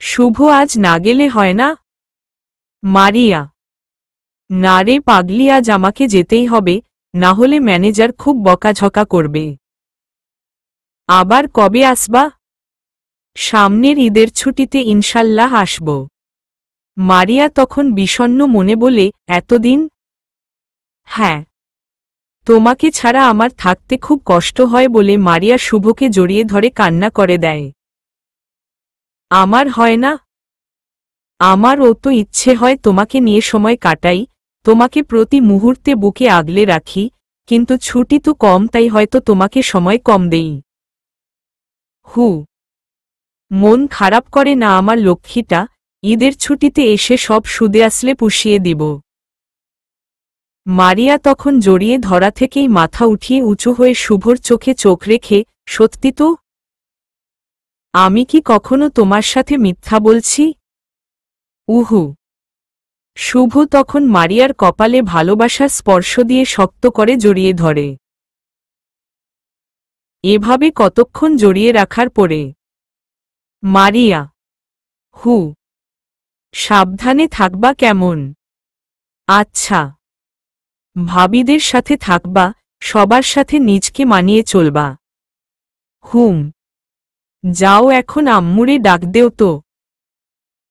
শুভ আজ না গেলে হয় না? মারিয়া, না রে পাগলি, আজ আমাকে যেতেই হবে, না হলে ম্যানেজার খুব বকাঝকা করবে। আবার কবে আসবা? সামনের ঈদের ছুটিতে ইনশাল্লাহ আসব। মারিয়া তখন বিষণ্ণ মনে বলে, এতদিন? হ্যাঁ, তোমাকে ছাড়া আমার থাকতে খুব কষ্ট হয় বলে মারিয়া শুভকে জড়িয়ে ধরে কান্না করে দেয়। আমার হয় না? আমারও তো ইচ্ছে হয় তোমাকে নিয়ে সময় কাটাই, তোমাকে প্রতি মুহূর্তে বুকে আগলে রাখি, কিন্তু ছুটি তো কম, তাই হয়তো তোমাকে সময় কম দেই। হু, মন খারাপ করে না আমার লক্ষ্মীটা, ঈদের ছুটিতে এসে সব সুদে আসলে পুষিয়ে দিব। মারিয়া তখন জড়িয়ে ধরা থেকেই মাথা উঠিয়ে উঁচু হয়ে শুভর চোখে চোখ রেখে, সত্যি তো? আমি কি কখনো তোমার সাথে মিথ্যা বলছি? উহু। শুভ তখন মারিয়ার কপালে ভালোবাসার স্পর্শ দিয়ে শক্ত করে জড়িয়ে ধরে। এভাবে কতক্ষণ জড়িয়ে রাখার পরে মারিয়া, হু, সাবধানে থাকবা কেমন? আচ্ছা, ভাবিদের সাথে থাকবা, সবার সাথে নিজকে মানিয়ে চলবা। হুম, যাও এখন আম্মুরে ডাক দেও তো।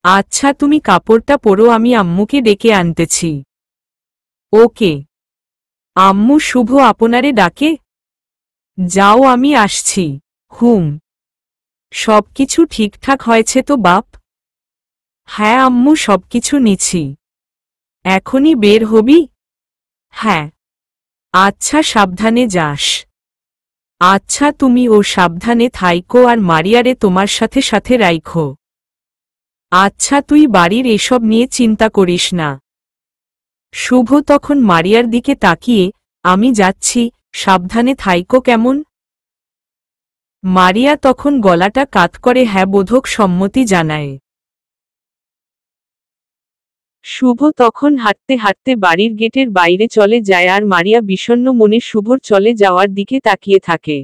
আচ্ছা, তুমি কাপড়টা পরো, আমি আম্মুকে ডেকে আনতেছি। ওকে। আম্মু, শুভ আপনারে ডাকে। যাও, আমি আসছি। হুম, সবকিছু ঠিকঠাক হয়েছে তো বাপ? হ্যাঁ আম্মু, সবকিছু নিছি। এখনই বের হবি? হ্যাঁ। আচ্ছা, সাবধানে যাস। আচ্ছা, তুমি ও সাবধানে থাইকো আর মারিয়ারে তোমার সাথে সাথে রাইখো। আচ্ছা, তুই বাড়ির এসব নিয়ে চিন্তা করিস না। শুভ তখন মারিয়ার দিকে তাকিয়ে, আমি যাচ্ছি, সাবধানে থাইকো কেমন? মারিয়া তখন গলাটা কাত করে হ্যাঁ বোধক সম্মতি জানায়। শুভ তখন হাঁটতে হাঁটতে বাড়ির গেটের বাইরে চলে যায় আর মারিয়া বিষণ্ণ মনে শুভর চলে যাওয়ার দিকে তাকিয়ে থাকে।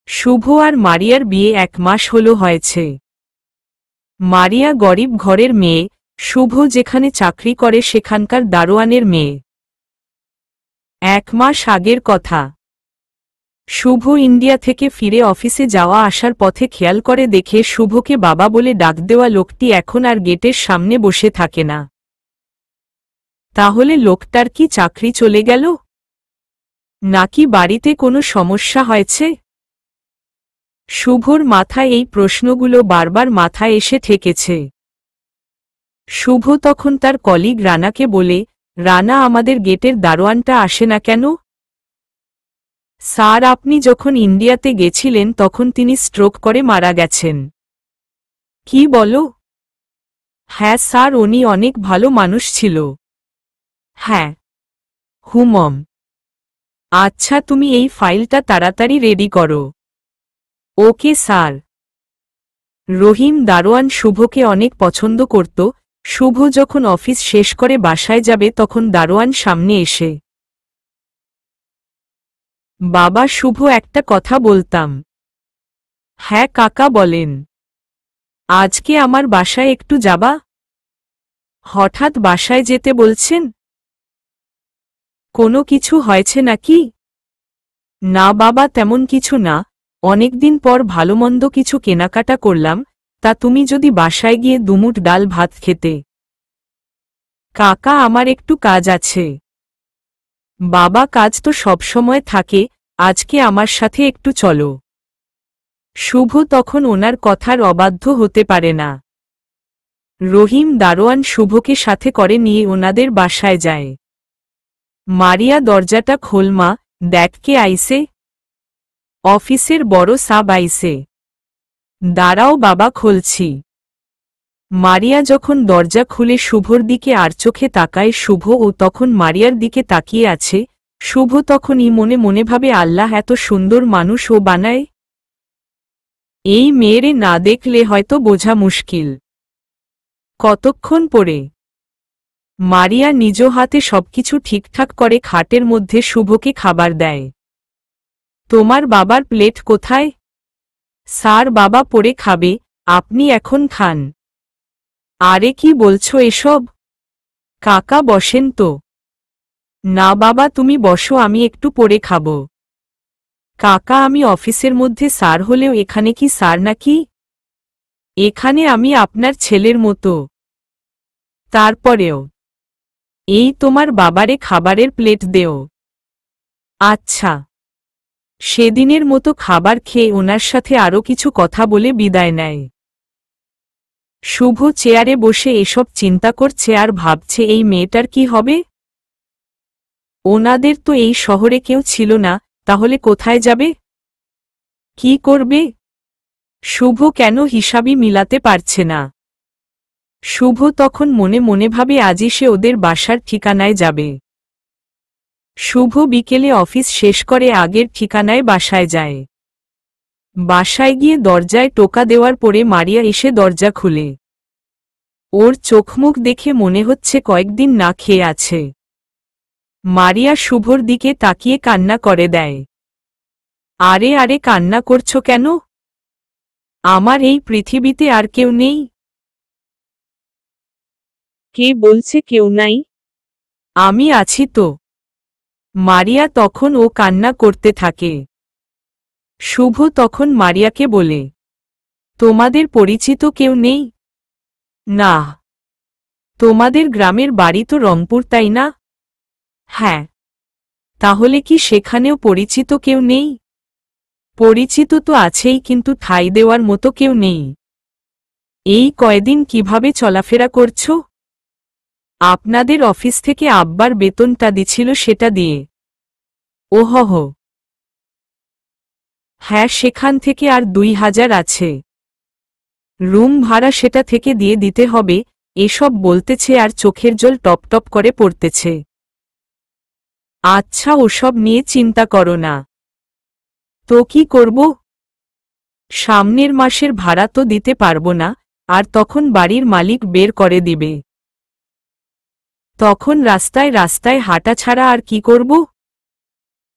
শুভ আর মারিয়ার বিয়ে 1 মাস হলো হয়েছে। মারিয়া গরিব ঘরের মেয়ে, শুভ যেখানে চাকরি করে সেখানকার দারোয়ানের মেয়ে। 1 মাস আগের কথা। শুভ ইন্ডিয়া থেকে ফিরে অফিসে যাওয়া আসার পথে খেয়াল করে দেখে শুভকে বাবা বলে ডাক দেওয়া লোকটি এখন আর গেটের সামনে বসে থাকে না। তাহলে লোকটার কি চাকরি চলে গেল? নাকি বাড়িতে কোনো সমস্যা হয়েছে? শুভর মাথায় এই প্রশ্নগুলো বারবার মাথায় এসে ঠেকেছে। শুভ তখন তার কলিগ রানাকে বলে, রানা, আমাদের গেটের দারোয়ানটা আসে না কেন? স্যার, আপনি যখন ইন্ডিয়াতে গেছিলেন তখন তিনি স্ট্রোক করে মারা গেছেন। কি বলো? হ্যাঁ স্যার, উনি অনেক ভালো মানুষ ছিল। হ্যাঁ। হুমম। আচ্ছা, তুমি এই ফাইলটা তাড়াতাড়ি রেডি করো। Okay sir. রহিম দারোয়ান শুভকে অনেক পছন্দ করত। শুভ যখন অফিস শেষ করে বাসায় যাবে তখন দারোয়ান সামনে এসে, বাবা শুভ, একটা কথা বলতাম। হ্যাঁ কাকা, বলেন। আজকে আমার বাসায় একটু যাবা? হঠাৎ বাসায় যেতে বলছেন? কোনো কিছু হয়েছে নাকি? না বাবা, তেমন কিছু না, অনেকদিন পর ভালোমন্দ কিছু কেনাকাটা করলাম, তা তুমি যদি বাসায় গিয়ে দুমুঠ ডাল ভাত খেতে। কাকা, আমার একটু কাজ আছে। বাবা, কাজ তো সবসময় থাকে, আজকে আমার সাথে একটু চলো। শুভ তখন ওনার কথার অবাধ্য হতে পারে না। রহিম দারোয়ান শুভকে সাথে করে নিয়ে ওনাদের বাসায় যায়। মারিয়া, দরজাটা খোল মা, দেখ কে আইসে। অফিসের বড় সাব আইসে। দাঁড়াও বাবা, খুলছি। মারিয়া যখন দরজা খুলে শুভর দিকে আর চোখে তাকায়, শুভ ও তখন মারিয়ার দিকে তাকিয়ে আছে। শুভ তখনই মনে মনে ভাবে, আল্লাহ এত সুন্দর মানুষ ও বানায়। এই মেয়েরে না দেখলে হয়তো বোঝা মুশকিল। কতক্ষণ পরে মারিয়া নিজ হাতে সবকিছু ঠিকঠাক করে খাটের মধ্যে শুভকে খাবার দেয়। তোমার বাবার প্লেট কোথায়? স্যার, বাবা পরে খাবে, আপনি এখন খান। আরে কি বলছো এসব? কাকা বসেন তো। না বাবা তুমি বসো, আমি একটু পরে খাবো। কাকা আমি অফিসের মধ্যে স্যার হলেও এখানে কি স্যার নাকি? এখানে আমি আপনার ছেলের মতো। তারপরেও এই তোমার বাবারে খাবারের প্লেট দেও। আচ্ছা। সেদিনের মতো খাবার খেয়ে ওনার সাথে আরও কিছু কথা বলে বিদায় নেয়। শুভ চেয়ারে বসে এসব চিন্তা করছে আর ভাবছে এই মেয়েটার কি হবে। ওনাদের তো এই শহরে কেউ ছিল না, তাহলে কোথায় যাবে, কি করবে? শুভ কেন হিসাবই মিলাতে পারছে না। শুভ তখন মনে মনে ভাবে আজই সে ওদের বাসার ঠিকানায় যাবে। শুভ বিকেলে অফিস শেষ করে আগের ঠিকানায় বাসায় যায়। বাসায় গিয়ে দরজায় টোকা দেওয়ার পরে মারিয়া এসে দরজা খুলে। ওর চোখমুখ দেখে মনে হচ্ছে কয়েকদিন না খেয়ে আছে। মারিয়া শুভর দিকে তাকিয়ে কান্না করে দেয়। আরে আরে কান্না করছো কেন? আমার এই পৃথিবীতে আর কেউ নেই? কে বলছে কেউ নাই? আমি আছি তো। মারিয়া তখন ও কান্না করতে থাকে। শুভ তখন মারিয়াকে বলে, তোমাদের পরিচিত কেউ নেই? না। তোমাদের গ্রামের বাড়ি তো রংপুর তাই না? হ্যাঁ। তাহলে কি সেখানেও পরিচিত কেউ নেই? পরিচিত তো আছেই, কিন্তু ঠাঁই দেওয়ার মতো কেউ নেই। এই কয়দিন কিভাবে চলাফেরা করছো? আপনাদের অফিস থেকে আব্বার বেতনটা দিছিল সেটা দিয়ে। ওহহ। হ্যাঁ সেখান থেকে আর 2000 আছে। রুম ভাড়া সেটা থেকে দিয়ে দিতে হবে। এসব বলতেছে আর চোখের জল টপ টপ করে পড়তেছে। আচ্ছা ওসব নিয়ে চিন্তা করো না। তো কি করব? সামনের মাসের ভাড়া তো দিতে পারবো না, আর তখন বাড়ির মালিক বের করে দিবে। তখন রাস্তায় রাস্তায় হাঁটা ছাড়া আর কি করব?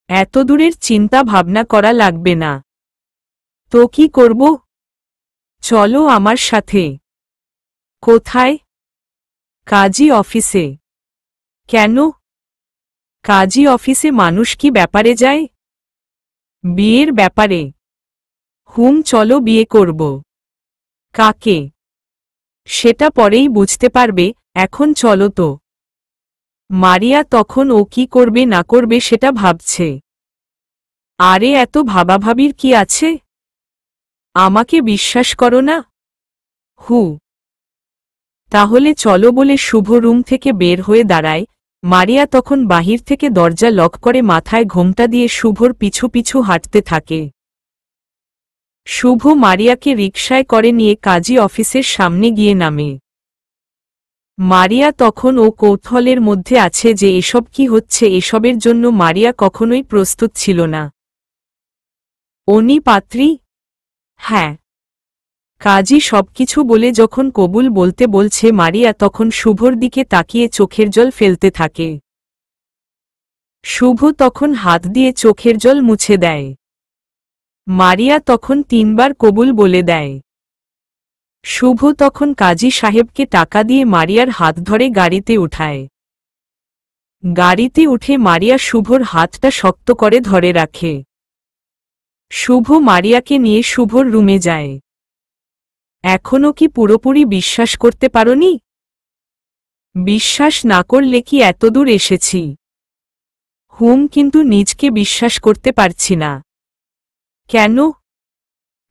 এত দূরের চিন্তা ভাবনা করা লাগবে না। তো কি করব? চলো আমার সাথে। কোথায়? কাজী অফিসে। কেন? কাজী অফিসে মানুষ কি ব্যাপারে যায়? বিয়ের ব্যাপারে। চলো বিয়ে করব। কাকে? সেটা পরেই বুঝতে পারবে, এখন চলো তো। মারিয়া তখন ও কি করবে না করবে সেটা ভাবছে। আরে এত ভাবাভাবির কি আছে? আমাকে বিশ্বাস করো না? হু। তাহলে চলো বলে শুভ রুম থেকে বের হয়ে দাঁড়ায়। মারিয়া তখন বাহির থেকে দরজা লক করে মাথায় ঘোমটা দিয়ে শুভর পিছু পিছু হাঁটতে থাকে। শুভ মারিয়াকে রিকশায় করে নিয়ে কাজী অফিসের সামনে গিয়ে নামে। মারিয়া তখন ও কৌতূহলের মধ্যে আছে যে এসব কি হচ্ছে। এসবের জন্য মারিয়া কখনোই প্রস্তুত ছিল না। উনি পাত্রী? হ্যাঁ। কাজী সবকিছু বলে যখন কবুল বলতে বলছে মারিয়া তখন শুভর দিকে তাকিয়ে চোখের জল ফেলতে থাকে। শুভ তখন হাত দিয়ে চোখের জল মুছে দেয়। মারিয়া তখন 3 বার কবুল বলে দেয়। শুভ তখন কাজী সাহেবকে টাকা দিয়ে মারিয়ার হাত ধরে গাড়িতে উঠায়। গাড়িতে উঠে মারিয়া শুভর হাতটা শক্ত করে ধরে রাখে। শুভ মারিয়াকে নিয়ে শুভর রুমে যায়। এখনো কি পুরোপুরি বিশ্বাস করতে পারোনি? বিশ্বাস না করলে কি এতদূর এসেছি? কিন্তু নিজকে বিশ্বাস করতে পারছি না। কেন?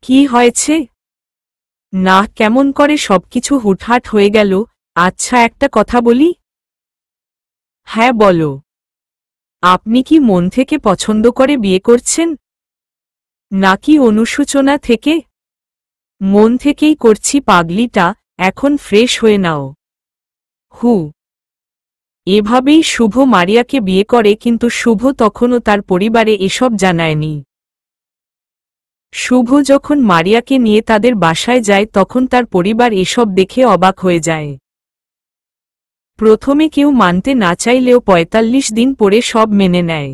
কি হয়েছে? না কেমন করে সবকিছু হুটহাট হয়ে গেল। আচ্ছা একটা কথা বলি। হ্যাঁ বলো। আপনি কি মন থেকে পছন্দ করে বিয়ে করছেন, নাকি অনুশোচনা থেকে? মন থেকেই করছি পাগলিটা, এখন ফ্রেশ হয়ে নাও। হু। এভাবেই শুভ মারিয়াকে বিয়ে করে, কিন্তু শুভ তখনও তার পরিবারে এসব জানায়নি। শুভ যখন মারিয়াকে নিয়ে তাদের বাসায় যায় তখন তার পরিবার এসব দেখে অবাক হয়ে যায়। প্রথমে কেউ মানতে না চাইলেও 45 দিন পরে সব মেনে নেয়।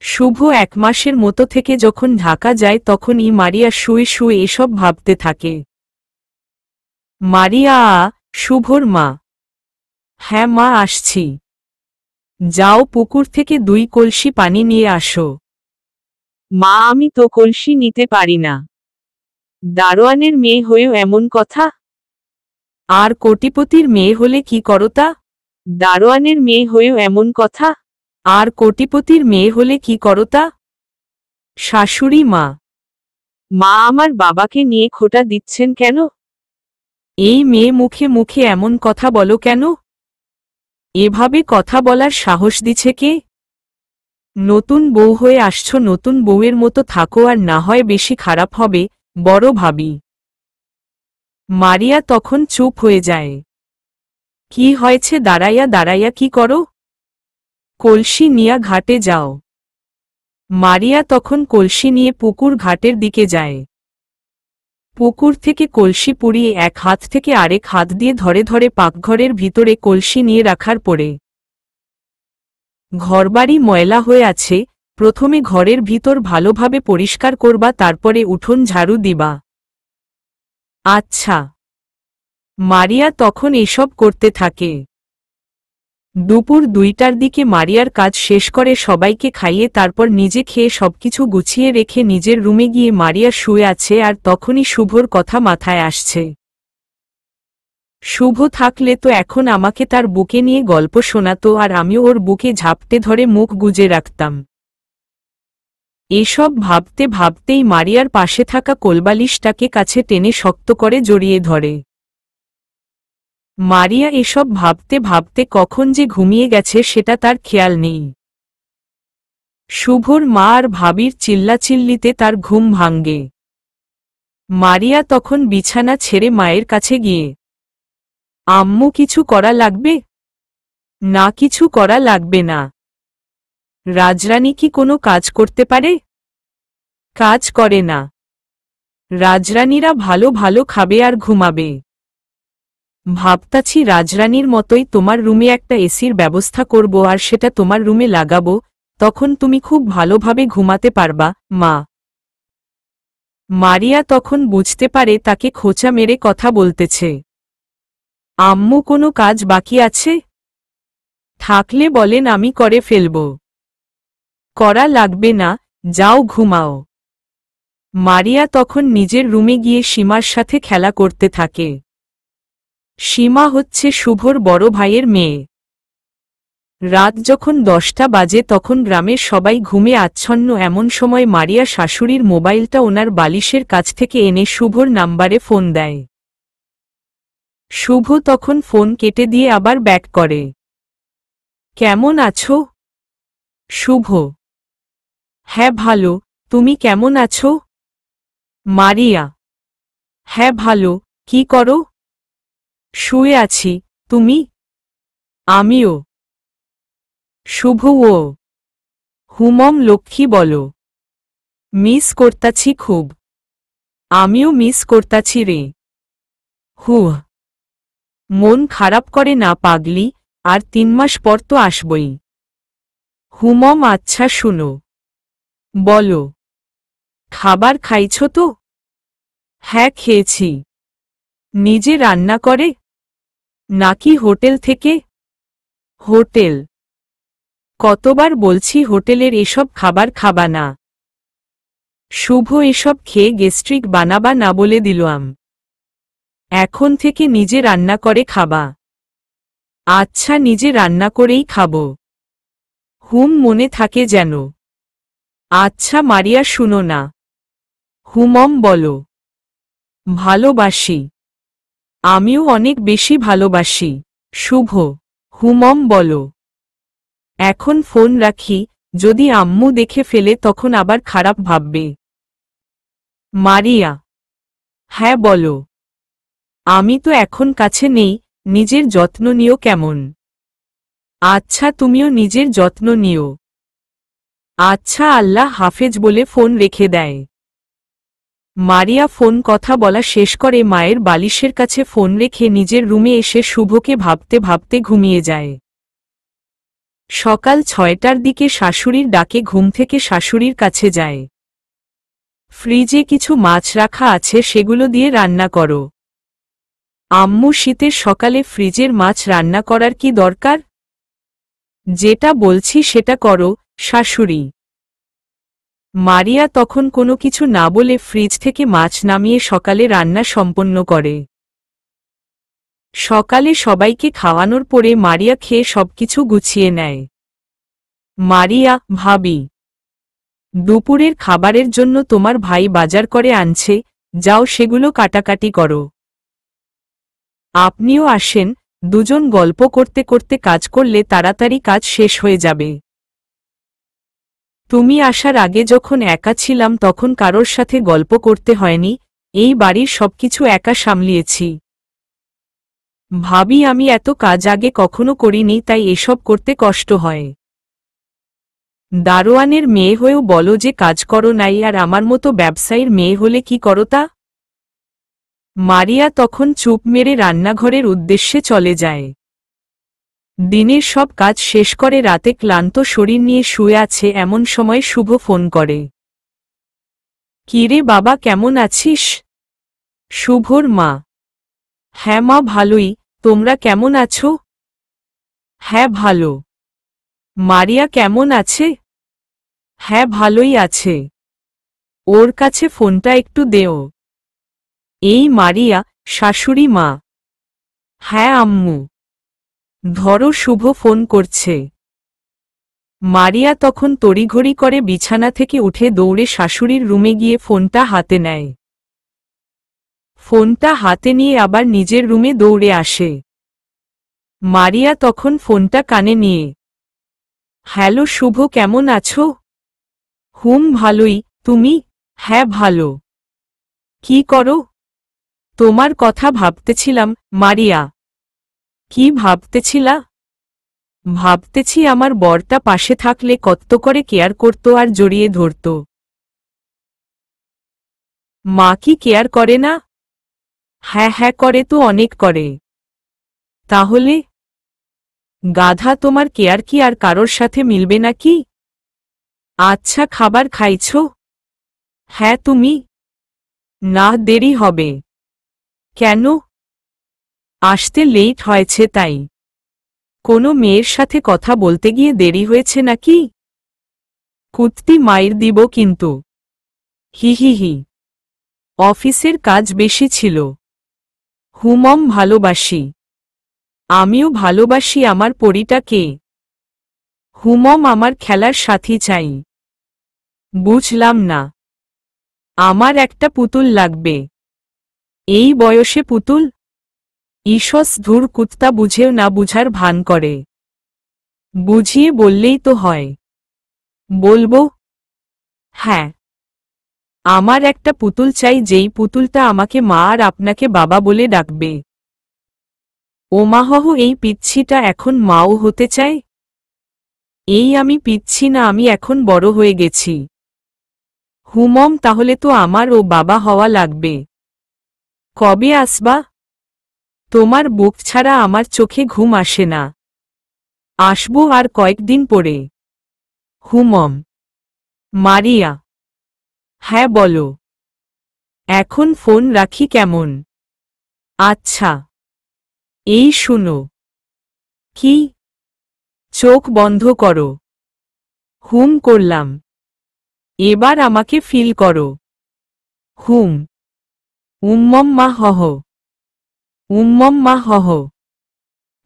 শুভ 1 মাসের মতো থেকে যখন ঢাকা যায় তখনই মারিয়া শুয়ে শুয়ে এসব ভাবতে থাকে। মারিয়া, শুভর মা। হ্যাঁ মা, আসছি। যাও পুকুর থেকে 2 কলসি পানি নিয়ে আসো। মা, আমি তো কলসি নিতে পারি না। দারোয়ানের মেয়ে হয়েও এমন কথা? আর কোটিপতির মেয়ে হলে কি করতা? দারোয়ানের মেয়ে হয়েও এমন কথা? আর কোটিপতির মেয়ে হলে কি করতা? শাশুড়ি মা। মা, আমার বাবাকে নিয়ে খোঁটা দিচ্ছেন কেন? এই মেয়ে মুখে মুখে এমন কথা বলো কেন? এভাবে কথা বলার সাহস দিছে কে? নতুন বউ হয়ে আসছো, নতুন বউয়ের মতো থাকো, আর না হয় বেশি খারাপ হবে, বড় ভাবি। মারিয়া তখন চুপ হয়ে যায়। কি হয়েছে? দাঁড়াইয়া দাঁড়াইয়া কি করো? কলসি নিয়া ঘাটে যাও। মারিয়া তখন কলসি নিয়ে পুকুর ঘাটের দিকে যায়। পুকুর থেকে কলসি পুড়িয়ে এক হাত থেকে আরেক হাত দিয়ে ধরে ধরে পাকঘরের ভিতরে কলসি নিয়ে রাখার পরে। ঘরবাড়ি ময়লা হয়ে আছে, প্রথমে ঘরের ভিতর ভালোভাবে পরিষ্কার করবা, তারপরে উঠোন ঝাড়ু দিবা। আচ্ছা। মারিয়া তখন এসব করতে থাকে। দুপুর 2টার দিকে মারিয়ার কাজ শেষ করে সবাইকে খাইয়ে তারপর নিজে খেয়ে সবকিছু গুছিয়ে রেখে নিজের রুমে গিয়ে মারিয়া শুয়ে আছে, আর তখনই শুভর কথা মাথায় আসছে। শুভ থাকলে তো এখন আমাকে তার বুকে নিয়ে গল্প শোনাতো, আর আমিও ওর বুকে ঝাপটে ধরে মুখ গুজে রাখতাম। এসব ভাবতে ভাবতেই মারিয়ার পাশে থাকা কোলবালিশটাকে কাছে টেনে শক্ত করে জড়িয়ে ধরে। মারিয়া এসব ভাবতে ভাবতে কখন যে ঘুমিয়ে গেছে সেটা তার খেয়াল নেই। শুভর মা আর ভাবির চিল্লাচিল্লিতে তার ঘুম ভাঙ্গে। মারিয়া তখন বিছানা ছেড়ে মায়ের কাছে গিয়ে, আম্মু, কিছু করা লাগবে? না, কিছু করা লাগবে না। রাজরানী কি কোনো কাজ করতে পারে? কাজ করে না। রাজরানীরা ভালো ভালো খাবে আর ঘুমাবে। ভাবতাছি রাজরানীর মতোই তোমার রুমে একটা এসির ব্যবস্থা করব, আর সেটা তোমার রুমে লাগাবো, তখন তুমি খুব ভালোভাবে ঘুমাতে পারবা, মা। মারিয়া তখন বুঝতে পারে তাকে খোঁচা মেরে কথা বলতেছে। আম্মু, কোনো কাজ বাকি আছে? থাকলে বলেন, আমি করে ফেলব। করা লাগবে না, যাও ঘুমাও। মারিয়া তখন নিজের রুমে গিয়ে সীমার সাথে খেলা করতে থাকে। সীমা হচ্ছে শুভর বড় ভাইয়ের মেয়ে। রাত যখন 10টা বাজে তখন গ্রামের সবাই ঘুমে আচ্ছন্ন, এমন সময় মারিয়া শাশুড়ির মোবাইলটা ওনার বালিশের কাছ থেকে এনে শুভর নাম্বারে ফোন দেয়। শুভ তখন ফোন কেটে দিয়ে আবার ব্যাক করে। কেমন আছো? শুভ: হ্যাঁ ভালো, তুমি কেমন আছো? মারিয়া: হ্যাঁ ভালো, কি করো? শুয়ে আছি, তুমি? আমিও। শুভ: ও হুমম লক্ষ্মী বলো। মিস করতাছি খুব। আমিও মিস করতাছি রে। হুহ, মন খারাপ করে না পাগলি, আর 3 মাস পর তো আসবই। হুমম আচ্ছা শুনো, বলো, খাবার খাইছো তো? হ্যাঁ খেয়েছি। নিজে রান্না করে নাকি হোটেল থেকে? হোটেল। কতবার বলছি হোটেলের এসব খাবার খাবা না। শুভ এসব খেয়ে গেস্ট্রিক বানাবা না বলে দিলাম। এখন থেকে নিজে রান্না করে খাবা। আচ্ছা, নিজে রান্না করেই খাবো। হুম, মনে থাকে যেন। আচ্ছা মারিয়া, শুনো না। হুমম বলো। ভালোবাসি। আমিও অনেক বেশি ভালোবাসি। শুভ: হুমম বলো। এখন ফোন রাখি, যদি আম্মু দেখে ফেলে তখন আবার খারাপ ভাববে। মারিয়া: হ্যাঁ বলো। আমি তো এখন কাছে নেই, নিজের যত্ন নিও কেমন? আচ্ছা, তুমিও নিজের যত্ন নিও। আচ্ছা, আল্লাহ হাফেজ বলে ফোন রেখে দেয়। মারিয়া ফোন কথা বলা শেষ করে মায়ের বালিশের কাছে ফোন রেখে নিজের রুমে এসে শুভকে ভাবতে ভাবতে ঘুমিয়ে যায়। সকাল 6টার দিকে শাশুড়ির ডাকে ঘুম থেকে শাশুড়ির কাছে যায়। ফ্রিজে কিছু মাছ রাখা আছে, সেগুলো দিয়ে রান্না করো। আম্মু, শীতের সকালে ফ্রিজের মাছ রান্না করার কি দরকার? যেটা বলছি সেটা করো, শাশুড়ি। মারিয়া তখন কোনো কিছু না বলে ফ্রিজ থেকে মাছ নামিয়ে সকালে রান্না সম্পন্ন করে। সকালে সবাইকে খাওয়ানোর পরে মারিয়া খেয়ে সবকিছু গুছিয়ে নেয়। মারিয়া, ভাবি, দুপুরের খাবারের জন্য তোমার ভাই বাজার করে আনছে, যাও সেগুলো কাটাকাটি করো। আপনিও আসেন, দুজন গল্প করতে করতে কাজ করলে তাড়াতাড়ি কাজ শেষ হয়ে যাবে। তুমি আসার আগে যখন একা ছিলাম তখন কারোর সাথে গল্প করতে হয়নি, এই বাড়ির সবকিছু একা সামলিয়েছি। ভাবি, আমি এত কাজ আগে কখনো করিনি, তাই এসব করতে কষ্ট হয়। দারোয়ানের মেয়ে হয়েও বলো যে কাজ করো নাই, আর আমার মতো ব্যবসায়ীর মেয়ে হলে কি করো তা? মারিয়া তখন চুপ মেরে রান্নাঘরের উদ্দেশ্যে চলে যায়। দিনের সব কাজ শেষ করে রাতে ক্লান্ত শরীর নিয়ে শুয়ে আছে এমন সময় শুভ ফোন করে। কিরে বাবা, কেমন আছিস? শুভর মা: হ্যাঁ মা, ভালোই, তোমরা কেমন আছো? হ্যাঁ ভালো। মারিয়া কেমন আছে? হ্যাঁ ভালোই আছে। ওর কাছে ফোনটা একটু দেও। এই মারিয়া, শাশুড়ি মা: হ্যাঁ আম্মু। ধরো, শুভ ফোন করছে। মারিয়া তখন তড়িঘড়ি করে বিছানা থেকে উঠে দৌড়ে শাশুড়ির রুমে গিয়ে ফোনটা হাতে নেয়। ফোনটা হাতে নিয়ে আবার নিজের রুমে দৌড়ে আসে। মারিয়া তখন ফোনটা কানে নিয়ে: হ্যালো শুভ, কেমন আছো? ভালোই, তুমি? হ্যাঁ ভালো। কি করো? তোমার কথা ভাবতেছিলাম। মারিয়া: কি ভাবতেছিলা? ভাবতেছি আমার বরটা পাশে থাকলে কত করে কেয়ার করত আর জড়িয়ে ধরত। মা কি কেয়ার করে না? হ্যাঁ হ্যাঁ করে তো, অনেক করে। তাহলে গাধা, তোমার কেয়ার কি আর কারোর সাথে মিলবে নাকি? আচ্ছা, খাবার খাইছ? হ্যাঁ, তুমি? না, দেরি হবে। কেন? আসতে লেট হয়েছে তাই। কোনো মেয়ের সাথে কথা বলতে গিয়ে দেরি হয়েছে নাকি? কুত্তি মাইর দিব কিন্তু। হি হি হি। অফিসের কাজ বেশি ছিল। মম, ভালোবাসি। আমিও ভালোবাসি। আমার পরিটাকে। মম, আমার খেলার সাথী চাই। বুঝলাম না। আমার একটা পুতুল লাগবে। এই বয়সে পুতুল? ঈষৎ ধুর কুত্তা, বুঝেও না বুঝার ভান করে। বুঝিয়ে বললেই তো হয়। বলবো? হ্যাঁ। আমার একটা পুতুল চাই, যেই পুতুলটা আমাকে মা আর আপনাকে বাবা বলে ডাকবে। ওমাহহ, এই পিচ্ছিটা এখন মাও হতে চায়? এই আমি পিচ্ছি না, আমি এখন বড় হয়ে গেছি। মম, তাহলে তো আমার ও বাবা হওয়া লাগবে। কবে আসবা? তোমার বুক ছাড়া আমার চোখে ঘুম আসে না। আসবো আর কয়েকদিন পরে। মম। মারিয়া: হ্যাঁ বলো। এখন ফোন রাখি কেমন? আচ্ছা। এই শুনো। কি? চোখ বন্ধ করো। করলাম। এবার আমাকে ফিল করো। উম্মম মা হহ। উম্মম মা হহ।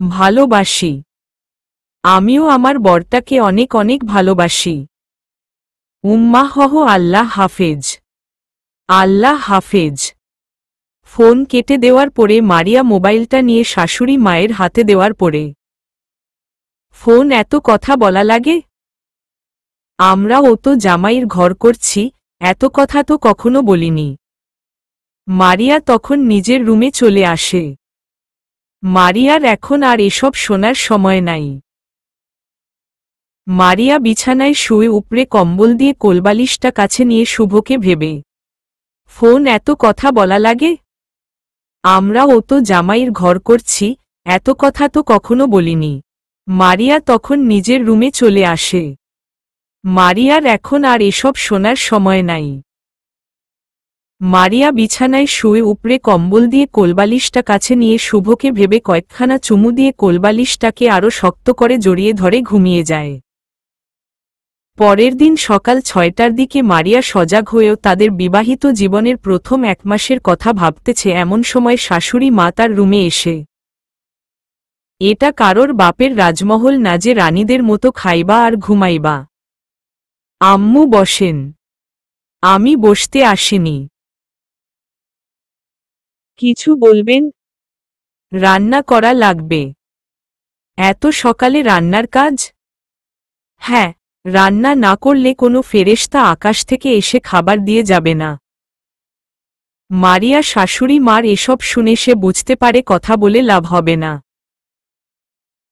ভালোবাসি। আমিও আমার বরটাকে অনেক অনেক ভালোবাসি। উম্মা হহ। আল্লাহ হাফেজ। আল্লাহ হাফেজ। ফোন কেটে দেওয়ার পরে মারিয়া মোবাইলটা নিয়ে শাশুড়ি মায়ের হাতে দেওয়ার পরে: ফোন এত কথা বলা লাগে? আমরা ও তো জামাইয়ের ঘর করছি, এত কথা তো কখনো বলিনি। মারিয়া তখন নিজের রুমে চলে আসে। মারিয়ার এখন আর এসব শোনার সময় নাই। মারিয়া বিছানায় শুয়ে উপরে কম্বল দিয়ে কোলবালিশটা কাছে নিয়ে শুভকে ভেবে: ফোন এত কথা বলা লাগে? আমরা ও তো জামাইয়ের ঘর করছি, এত কথা তো কখনো বলিনি। মারিয়া তখন নিজের রুমে চলে আসে। মারিয়ার এখন আর এসব শোনার সময় নাই। মারিয়া বিছানায় শুয়ে উপরে কম্বল দিয়ে কোলবালিশটা কাছে নিয়ে শুভকে ভেবে কয়েকখানা চুমু দিয়ে কোলবালিশটাকে আরো শক্ত করে জড়িয়ে ধরে ঘুমিয়ে যায়। পরের দিন সকাল 6টার দিকে মারিয়া সজাগ হয়েও তাদের বিবাহিত জীবনের প্রথম 1 মাসের কথা ভাবতেছে এমন সময় শাশুড়ি মা তার রুমে এসে, এটা কারোর বাপের রাজমহল না যে রানীদের মতো খাইবা আর ঘুমাইবা। আম্মু বসেন। আমি বসতে আসিনি। কিছু বলবেন? রান্না করা লাগবে। এত সকালে রান্নার কাজ? হ্যাঁ, রান্না না করলে কোনো ফেরেশতা আকাশ থেকে এসে খাবার দিয়ে যাবে না। মারিয়া শাশুড়ি মার এসব শুনে সে বুঝতে পারে কথা বলে লাভ হবে না।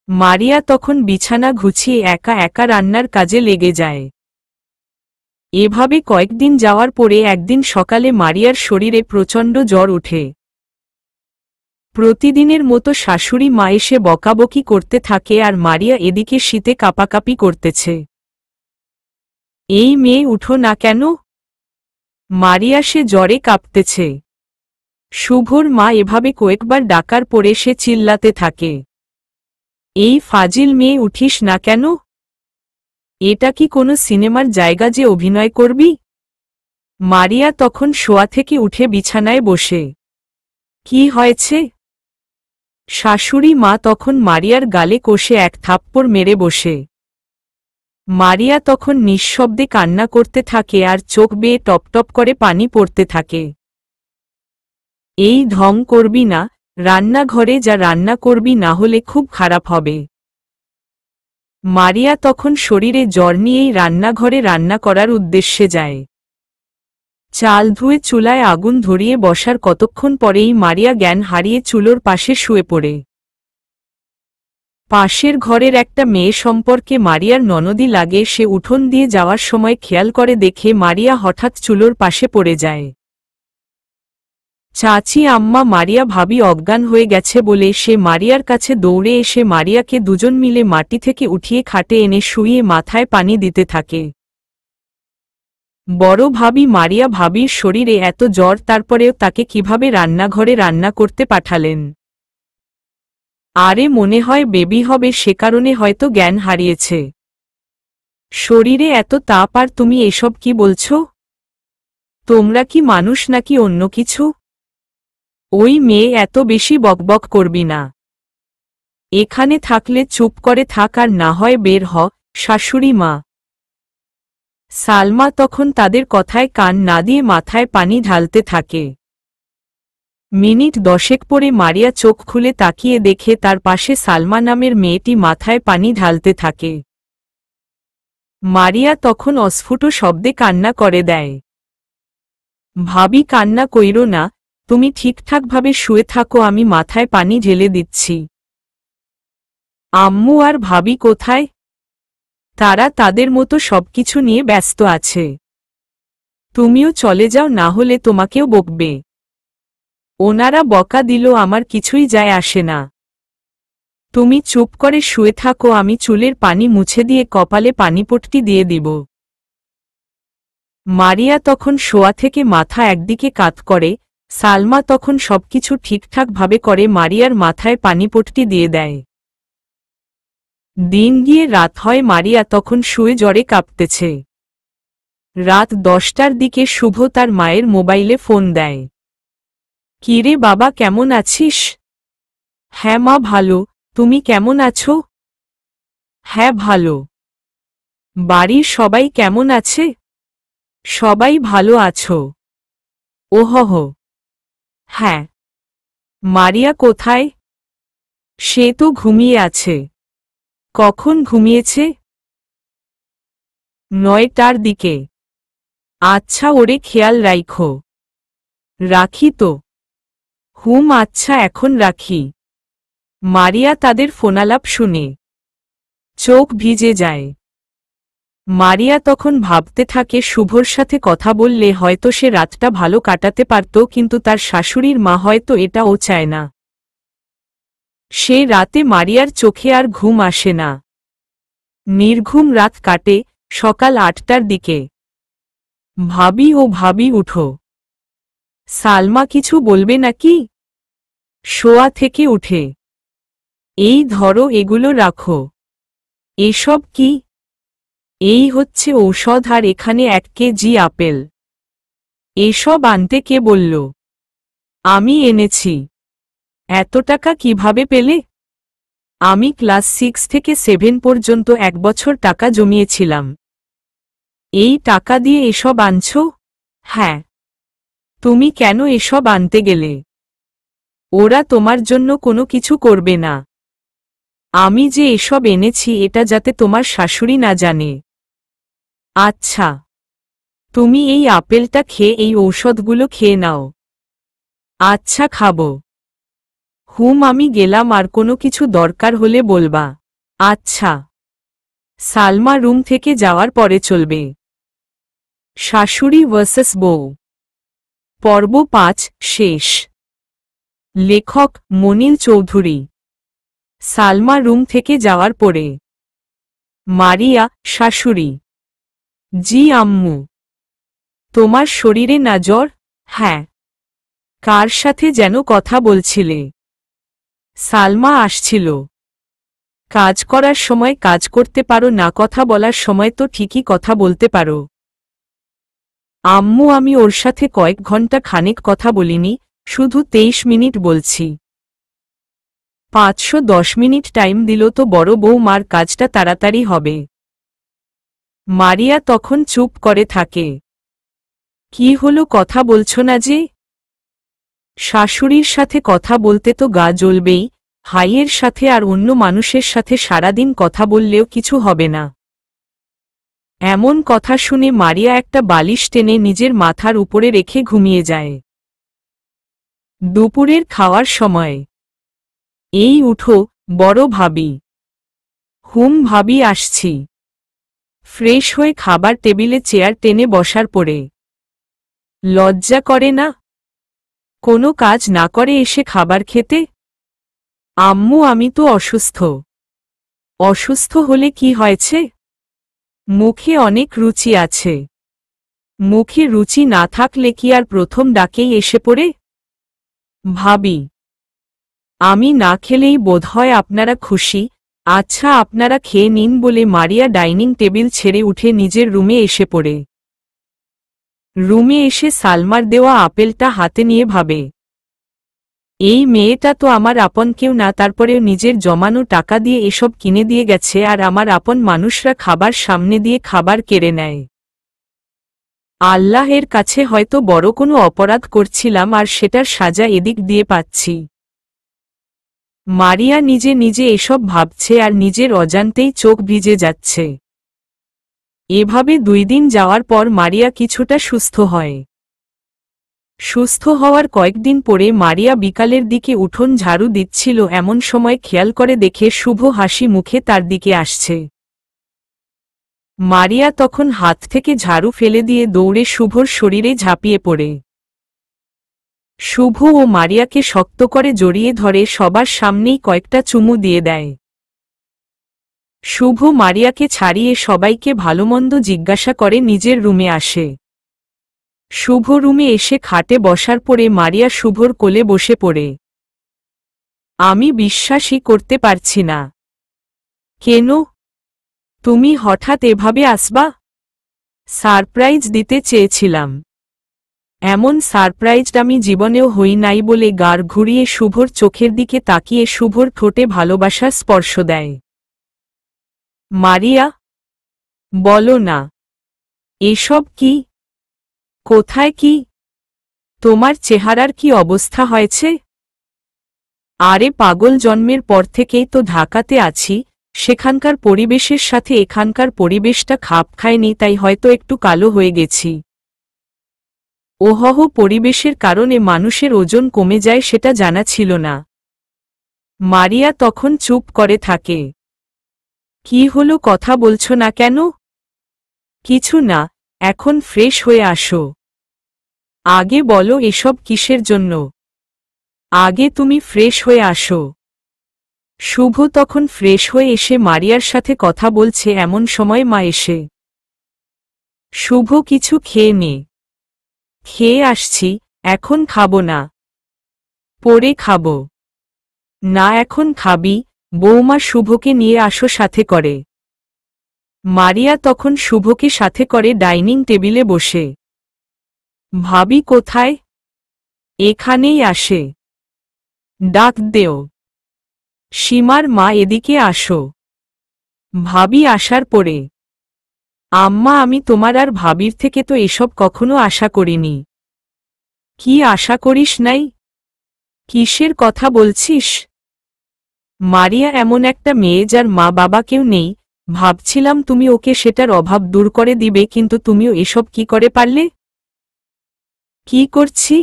মারিয়া তখন বিছানা গুছিয়ে একা একা রান্নার কাজে লেগে যায়। এভাবে কয়েকদিন যাওয়ার পরে একদিন সকালে মারিয়ার শরীরে প্রচণ্ড জ্বর ওঠে। প্রতিদিনের মতো শাশুড়ি মা এসে বকাবকি করতে থাকে আর মারিয়া এদিকে শীতে কাঁপাকাঁপি করতেছে। এই মেয়ে উঠো না কেন? মারিয়া সে জ্বরে কাঁপতেছে। শুভর মা এভাবে কয়েকবার ডাকার পরে সে চিল্লাতে থাকে, এই ফাজিল মেয়ে উঠিস না কেন? এটা কি কোনো সিনেমার জায়গা যে অভিনয় করবি? মারিয়া তখন শোয়া থেকে উঠে বিছানায় বসে, কি হয়েছে? শাশুড়ি মা তখন মারিয়ার গালে কষে এক থাপ্পড় মেরে বসে। মারিয়া তখন নিঃশব্দে কান্না করতে থাকে আর চোখ বেয়ে টপটপ করে পানি পড়তে থাকে। এই ঢং করবি না, রান্নাঘরে যা রান্না করবি না হলে খুব খারাপ হবে। মারিয়া তখন শরীরে জ্বর নিয়েই রান্নাঘরে রান্না করার উদ্দেশ্যে যায়। চাল ধুয়ে চুলায় আগুন ধরিয়ে বসার কতক্ষণ পরেই মারিয়া জ্ঞান হারিয়ে চুলোর পাশে শুয়ে পড়ে। পাশের ঘরের একটা মেয়ে সম্পর্কে মারিয়ার ননদি লাগে, সে উঠোন দিয়ে যাওয়ার সময় খেয়াল করে দেখে মারিয়া হঠাৎ চুলোর পাশে পড়ে যায়। চাচি আম্মা মারিয়া ভাবি অজ্ঞান হয়ে গেছে বলে সে মারিয়ার কাছে দৌড়ে এসে মারিয়াকে দুজন মিলে মাটি থেকে উঠিয়ে খাটে এনে শুইয়ে মাথায় পানি দিতে থাকে। বড় ভাবি মারিয়া ভাবির শরীরে এত জ্বর, তারপরেও তাকে কিভাবে রান্নাঘরে রান্না করতে পাঠালেন? আরে মনে হয় বেবি হবে, সে কারণে হয়তো জ্ঞান হারিয়েছে। শরীরে এত তাপ আর তুমি এসব কি বলছো? তোমরা কি মানুষ নাকি অন্য কিছু? ওই মেয়ে এত বেশি বকবক করবি না। এখানে থাকলে চুপ করে থাক আর না হয় বের হ। শাশুড়ি মা সালমা তখন তাদের কথায় কান না দিয়ে মাথায় পানি ঢালতে থাকে। মিনিট 10 পরে মারিয়া চোখ খুলে তাকিয়ে দেখে তার পাশে সালমা নামের মেয়েটি মাথায় পানি ঢালতে থাকে। মারিয়া তখন অস্ফুট শব্দে কান্না করে দেয়। ভাবি কান্না কইরো না, তুমি ঠিকঠাকভাবে শুয়ে থাকো, আমি মাথায় পানি ঢেলে দিচ্ছি। আম্মু আর ভাবি কোথায়? তারা তাদের মতো সবকিছু নিয়ে ব্যস্ত আছে। তুমিও চলে যাও, না হলে তোমাকেও বকবে। ওনারা বকা দিল আমার কিছুই যায় আসে না। তুমি চুপ করে শুয়ে থাকো, আমি চুলের পানি মুছে দিয়ে কপালে পানিপট্টি দিয়ে দিব। মারিয়া তখন শোয়া থেকে মাথা একদিকে কাত করে। সালমা তখন সবকিছু ঠিকঠাকভাবে করে মারিয়ার মাথায় পানিপট্টি দিয়ে দেয়। দিন গিয়ে রাত হয়, মারিয়া তখন শুয়ে জ্বরে কাঁপতেছে। রাত 10টার দিকে শুভ তার মায়ের মোবাইলে ফোন দেয়। কিরে বাবা, কেমন আছিস? হ্যাঁ মা ভালো, তুমি কেমন আছো? হ্যাঁ ভালো। বাড়ির সবাই কেমন আছে? সবাই ভালো আছো? ওহহ। হ্যাঁ। মারিয়া কোথায়? সে তো ঘুমিয়ে আছে। কখন ঘুমিয়েছে? 9টার দিকে। আচ্ছা, ওরে খেয়াল রাইখো। রাখি তো। আচ্ছা, এখন রাখি। মারিয়া তাদের ফোনালাপ শুনে চোখ ভিজে যায়। মারিয়া তখন ভাবতে থাকে শুভর সাথে কথা বললে হয়তো সে রাতটা ভালো কাটাতে পারত, কিন্তু তার শাশুড়ির মা হয়তো এটাও চায় না। সে রাতে মারিয়ার চোখে আর ঘুম আসে না। নির্ঘুম রাত কাটে। সকাল 8টার দিকে। ভাবি উঠো। সালমা কিছু বলবে নাকি? শোয়া থেকে উঠে, এই ধরো, এগুলো রাখো। এসব কি? এই হচ্ছে ঔষধ আর এখানে 1 কেজি আপেল। এসব আনতে কে বলল? আমি এনেছি। এত টাকা কিভাবে পেলে? আমি ক্লাস 6 থেকে 7 পর্যন্ত 1 বছর টাকা জমিয়েছিলাম। এই টাকা দিয়ে এসব আনছো? হ্যাঁ। তুমি কেন এসব আনতে গেলে? ওরা তোমার জন্য কোনো কিছু করবে না। আমি যে এসব এনেছি এটা যাতে তোমার শাশুড়ি না জানে। আচ্ছা, তুমি এই আপেলটা খেয়ে এই ঔষধগুলো খেয়ে নাও। আচ্ছা, খাবো। আমি গেলাম, আর কোনো কিছু দরকার হলে বলবা। আচ্ছা। সালমা রুম থেকে যাওয়ার পরে চলবে। শাশুড়ি ভার্সেস বউ, পর্ব 5 শেষ। লেখক মনিল চৌধুরী। সালমা রুম থেকে যাওয়ার পরে মারিয়া, শাশুড়ি: জি আম্মু। তোমার শরীরে না জ্বর? হ্যাঁ। কার সাথে যেন কথা বলছিলে? সালমা আসছিল। কাজ করার সময় কাজ করতে পারো না, কথা বলার সময় তো ঠিকই কথা বলতে পারো। আম্মু, আমি ওর সাথে কয়েক ঘন্টা খানেক কথা বলিনি, শুধু 23 মিনিট বলছি। 510 মিনিট টাইম দিল তো বড় বউ মার কাজটা তাড়াতাড়ি হবে। মারিয়া তখন চুপ করে থাকে। কি হলো, কথা বলছো না যে? শাশুড়ির সাথে কথা বলতে তো গা জ্বলবেই, ভাইয়ের সাথে আর অন্য মানুষের সাথে সারাদিন কথা বললেও কিছু হবে না। এমন কথা শুনে মারিয়া একটা বালিশ টেনে নিজের মাথার উপরে রেখে ঘুমিয়ে যায়। দুপুরের খাওয়ার সময়। এই উঠো, বড় ভাবি। ভাবি, আসছি। ফ্রেশ হয়ে খাবার টেবিলে চেয়ার টেনে বসার পরে লজ্জা করে না? কোনো কাজ না করে এসে খাবার খেতে? আম্মু, আমি তো অসুস্থ। অসুস্থ হলে কি হয়েছে? মুখে অনেক রুচি আছে। মুখে রুচি না থাকলে কি আর প্রথম ডাকেই এসে পড়ে? ভাবি: আমি না খেলেই বোধহয় আপনারা খুশি। আচ্ছা, আপনারা খেয়ে নিন বলে মারিয়া ডাইনিং টেবিল ছেড়ে উঠে নিজের রুমে এসে পড়ে। রুমে এসে সালমার দেওয়া আপেলটা হাতে নিয়ে ভাবে, এই মেয়েটা তো আমার আপন কেউ না, তারপরেও নিজের জমানো টাকা দিয়ে এসব কিনে দিয়ে গেছে, আর আমার আপন মানুষরা খাবার সামনে দিয়ে খাবার কেড়ে নেয়। আল্লাহের কাছে হয়তো বড় কোনো অপরাধ করছিলাম আর সেটার সাজা এদিক দিয়ে পাচ্ছি। মারিয়া নিজে নিজে এসব ভাবছে আর নিজের অজান্তেই চোখ ভিজে যাচ্ছে। এভাবে 2 দিন যাওয়ার পর মারিয়া কিছুটা সুস্থ হয়। সুস্থ হওয়ার কয়েকদিন পরে মারিয়া বিকালের দিকে উঠোন ঝাড়ু দিচ্ছিল, এমন সময় খেয়াল করে দেখে শুভ হাসি মুখে তার দিকে আসছে। মারিয়া তখন হাত থেকে ঝাড়ু ফেলে দিয়ে দৌড়ে শুভর শরীরে ঝাঁপিয়ে পড়ে। শুভ ও মারিয়াকে শক্ত করে জড়িয়ে ধরে সবার সামনেই কয়েকটা চুমু দিয়ে দেয়। শুভ মারিয়াকে ছাড়িয়ে সবাইকে ভালোমন্দ জিজ্ঞাসা করে নিজের রুমে আসে। শুভ রুমে এসে খাটে বসার পরে মারিয়া শুভর কোলে বসে পড়ে। আমি বিশ্বাসই করতে পারছি না। কেন? তুমি হঠাৎ এভাবে আসবা? সারপ্রাইজ দিতে চেয়েছিলাম। এমন সারপ্রাইজড আমি জীবনেও হই নাই বলে গাড় ঘুরিয়ে শুভর চোখের দিকে তাকিয়ে শুভর ঠোঁটে ভালোবাসার স্পর্শ দেয়। মারিয়া, বলো না, এসব কি? কোথায় কি? তোমার চেহারার কি অবস্থা হয়েছে? আরে পাগল, জন্মের পর থেকেই তো ঢাকাতে আছি, সেখানকার পরিবেশের সাথে এখানকার পরিবেশটা খাপ খায়নি, তাই হয়তো একটু কালো হয়ে গেছি। ওহহ, পরিবেশের কারণে মানুষের ওজন কমে যায় সেটা জানা ছিল না। মারিয়া তখন চুপ করে থাকে। কি হলো, কথা বলছো না কেন? কিছু না, এখন ফ্রেশ হয়ে আসো। আগে বলো এসব কিসের জন্য? আগে তুমি ফ্রেশ হয়ে আসো। শুভ তখন ফ্রেশ হয়ে এসে মারিয়ার সাথে কথা বলছে, এমন সময় মা এসে, শুভ কিছু খেয়ে নে। খেয়ে আসছি, এখন খাবো না, পরে খাবো। না এখন খাবি, বৌমা শুভকে নিয়ে আসো সাথে করে। মারিয়া তখন শুভকে সাথে করে ডাইনিং টেবিলে বসে, ভাবি কোথায়? এখানেই আসে, ডাক দেও। সীমার মা এদিকে আসো। ভাবি আসার পরে, আম্মা আমি তোমার আর ভাবির থেকে তো এসব কখনো আশা করিনি। কি আশা করিস নাই? কিসের কথা বলছিস? মারিয়া এমন একটা মেয়ে যার মা বাবা কেউ নেই, ভাবছিলাম তুমি ওকে সেটার অভাব দূর করে দিবে, কিন্তু তুমিও এসব কি করে পারলে? কি করছি?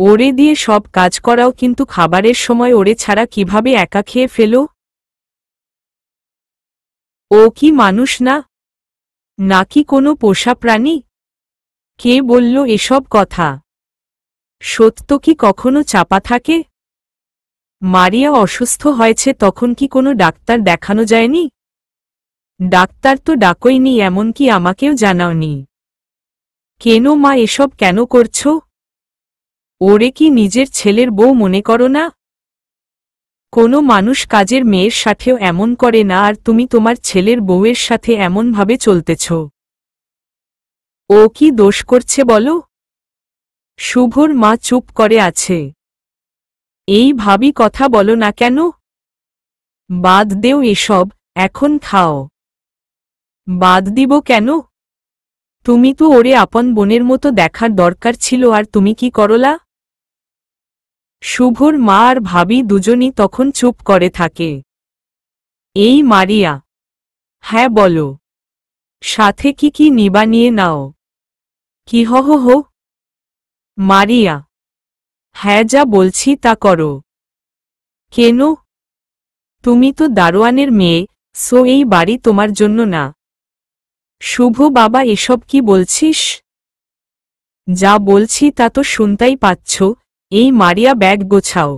ওরে দিয়ে সব কাজ করাও, কিন্তু খাবারের সময় ওরে ছাড়া কিভাবে একা খেয়ে ফেলো? ও কি মানুষ না, নাকি কোনো পোষা প্রাণী? কে বলল এসব কথা? সত্য কি কখনো চাপা থাকে? মারিয়া অসুস্থ হয়েছে তখন কি কোনো ডাক্তার দেখানো যায়নি? ডাক্তার তো ডাকইনি, এমনকি আমাকেও জানাওনি। কেন মা এসব কেন করছো? ওরে কি নিজের ছেলের বউ মনে করো না? কোনো মানুষ কাজের মেয়ের সাথেও এমন করে না, আর তুমি তোমার ছেলের বউয়ের সাথে এমনভাবে চলতেছ। ও কি দোষ করছে বলো? শুভর মা চুপ করে আছে। এই ভাবি কথা বলো না কেন? বাদ দেও এসব, এখন খাও। বাদ দিব কেন? তুমি তো ওরে আপন বোনের মতো দেখার দরকার ছিল, আর তুমি কি করলা? শুভর মা আর ভাবি দুজনই তখন চুপ করে থাকে। এই মারিয়া, হ্যাঁ বলো, সাথে কি কি নিবা নিয়ে নাও। কি হো হো হো? মারিয়া, হ্যাঁ যা বলছি তা করো। কেন? তুমি তো দারোয়ানের মেয়ে, সো এই বাড়ি তোমার জন্য না। শুভ বাবা এসব কি বলছিস? যা বলছি তা তো শুনতেই পাচ্ছ। এই মারিয়া ব্যাগ গোছাও।